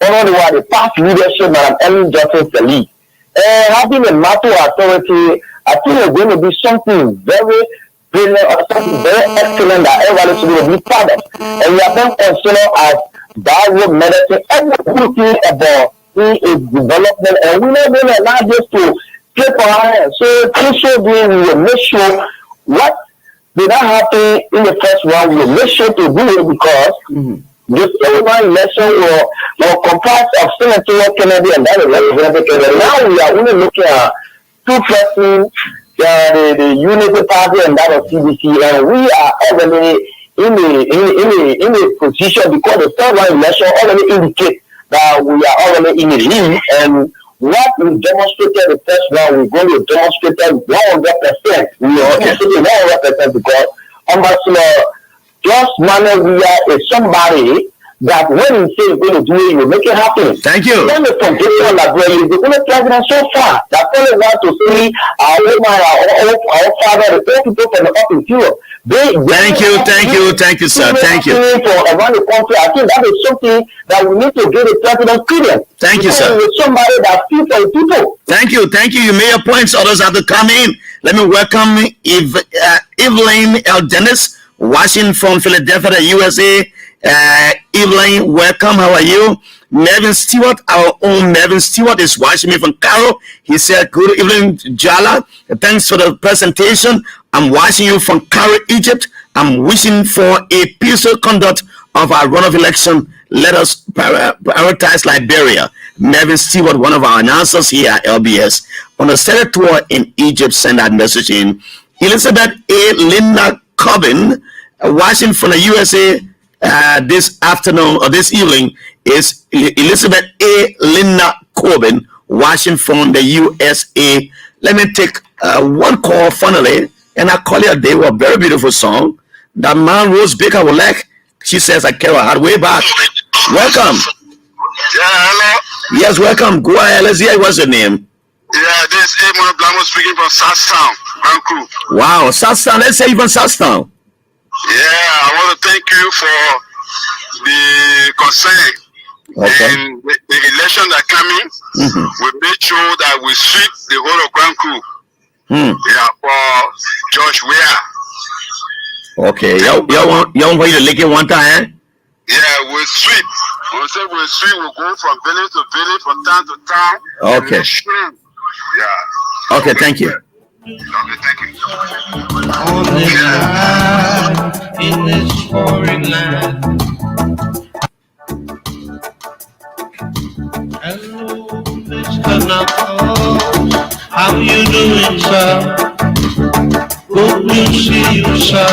on the past leadership Madam Ellen Johnson Sali. And having a matter authority, I think it's going to be something very brilliant or something very excellent that everybody should be part of. And we have been considered as bio medicine, everything about is development, and we're not going to allow this to slip our hands. So, we will make sure what did not happen in the first round, we will make sure to do it because this everyone election will comprise of Senator Kennedy and that Representative Kennedy. Now we are only looking at 2 persons, the Unity Party and that of CDC, and we are already in a position because the third round election already indicates that we are already in the lead, and what we demonstrated the first round, we're going to demonstrate 100%. We are demonstrating 100% because Ambassador Just Manuel is somebody that when he says he's going to do it, he will make it happen. Thank you. Then the foundation that is the only president so far that only want to see our father, the old people from the up in Europe. Thank you, sir. Thank you. For around the country, I think that is something that we need to give the president credit. Thank you, sir. Somebody that speaks for the people. Thank you. You made your points. Others have to come in. Let me welcome Evelyn L. Dennis, watching from Philadelphia, USA. Evelyn, welcome. How are you? Mervyn Stewart, our own Mervyn Stewart, is watching me from Cairo. He said, good evening, Jallah. Thanks for the presentation. I'm watching you from Cairo, Egypt. I'm wishing for a peaceful conduct of our runoff election. Let us prioritize Liberia. Mervyn Stewart, one of our announcers here at LBS, on a study tour in Egypt, sent that message in. Elizabeth A. Linda Cobbin, watching from the USA this afternoon or this evening, is Elizabeth A. Linda Corbin, watching from the USA. Let me take one call finally, and I call it a day with a very beautiful song that man Rose Baker will like. She says, I carry her heart way back. Welcome. Yeah, hello. Yes, welcome. Go ahead. Let's hear what's your name. Yeah, this is Emmanuel Blamo speaking from Southtown, Vancouver. Wow, Southtown. Let's say even Southtown. Yeah, I want to thank you for the concern. Okay. And the election that coming, we made sure that we sweep the whole of Grand Coup. Yeah, for George Weah. Okay, y'all want you to lick it one time? Yeah, we sweep. When we say we sweep, we go from village to village, from town to town. Okay. Yeah. Okay, thank you. Okay, thank you. On this side, in this foreign land. Hello, Mr. Knuckles, how you doing, sir? Good to see you, sir.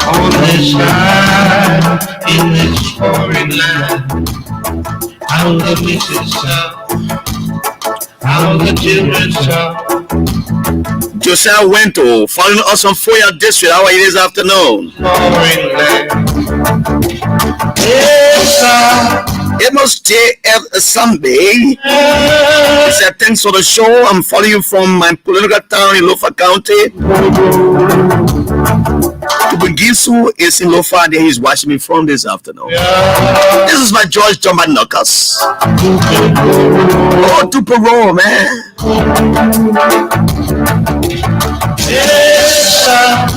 On this side, in this foreign land. How the missus, sir? how the children shout. Josiah Wento, following us on Foya District. How are you this afternoon? Foreign land. Yes, sir. Amos J.F. Sunday. He said, thanks for the show. I'm following you from my political town in Lofa County. Tubugisu is in Lofa. There he's watching me from this afternoon. This is my George Jumba Knockers. Oh, Tuparo, man. Yes, sir.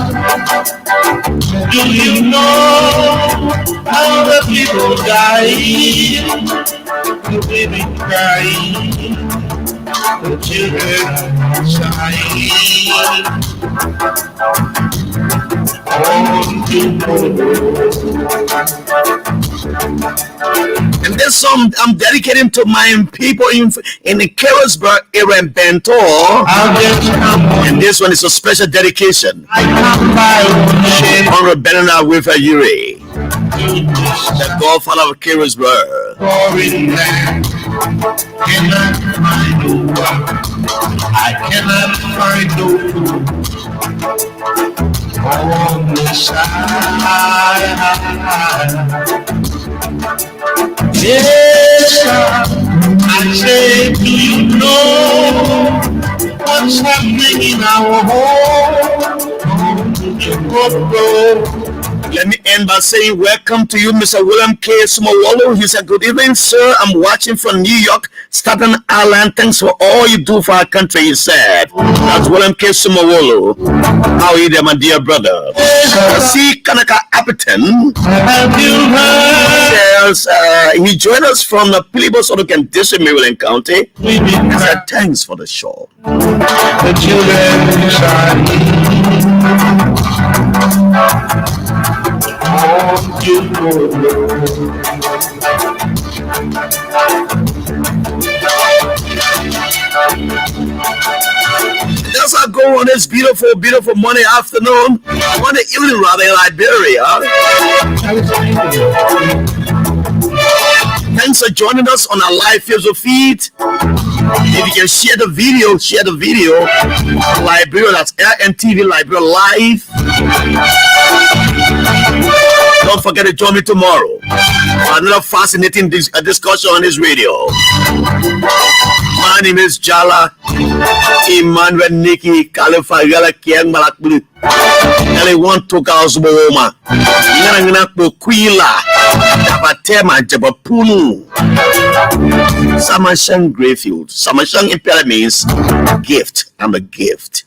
Do you know how the people die? The baby crying, the children sighing. And this song I'm dedicating to my people in the Carrollsburg area in Bento. And this one is a special dedication. Honorable Benana Wifa Yuri, the godfather of Carrollsburg. I cannot find no food on the side. Yes, I say, do you know what's happening in our home? Let me end by saying welcome to you, Mr. William K. Sumawolo. He said, good evening, sir. I'm watching from New York, Staten Island. Thanks for all you do for our country, he said. That's William K. Sumawolo. How are you there, my dear brother? See, Kanaka Appeton says, he joined us from the Pilibos Odokan District, Maryland County. He said, thanks for the show. The children shine. That's how I go on this beautiful, beautiful Monday afternoon. Monday evening, rather, in Liberia. Thanks for joining us on our live Facebook feed. If you can share the video, Liberia, that's LNTV Liberia Live. Don't forget to join me tomorrow for another fascinating discussion on this radio. My name is Jallah Emmanuel Nikki Khalifa Yala Kiang Malakblu. Ele want to cause Boma. Nana Kwila. Tabatema Jabapunu. Jallah Grayfield. Jallah Imperial means gift. I'm a gift.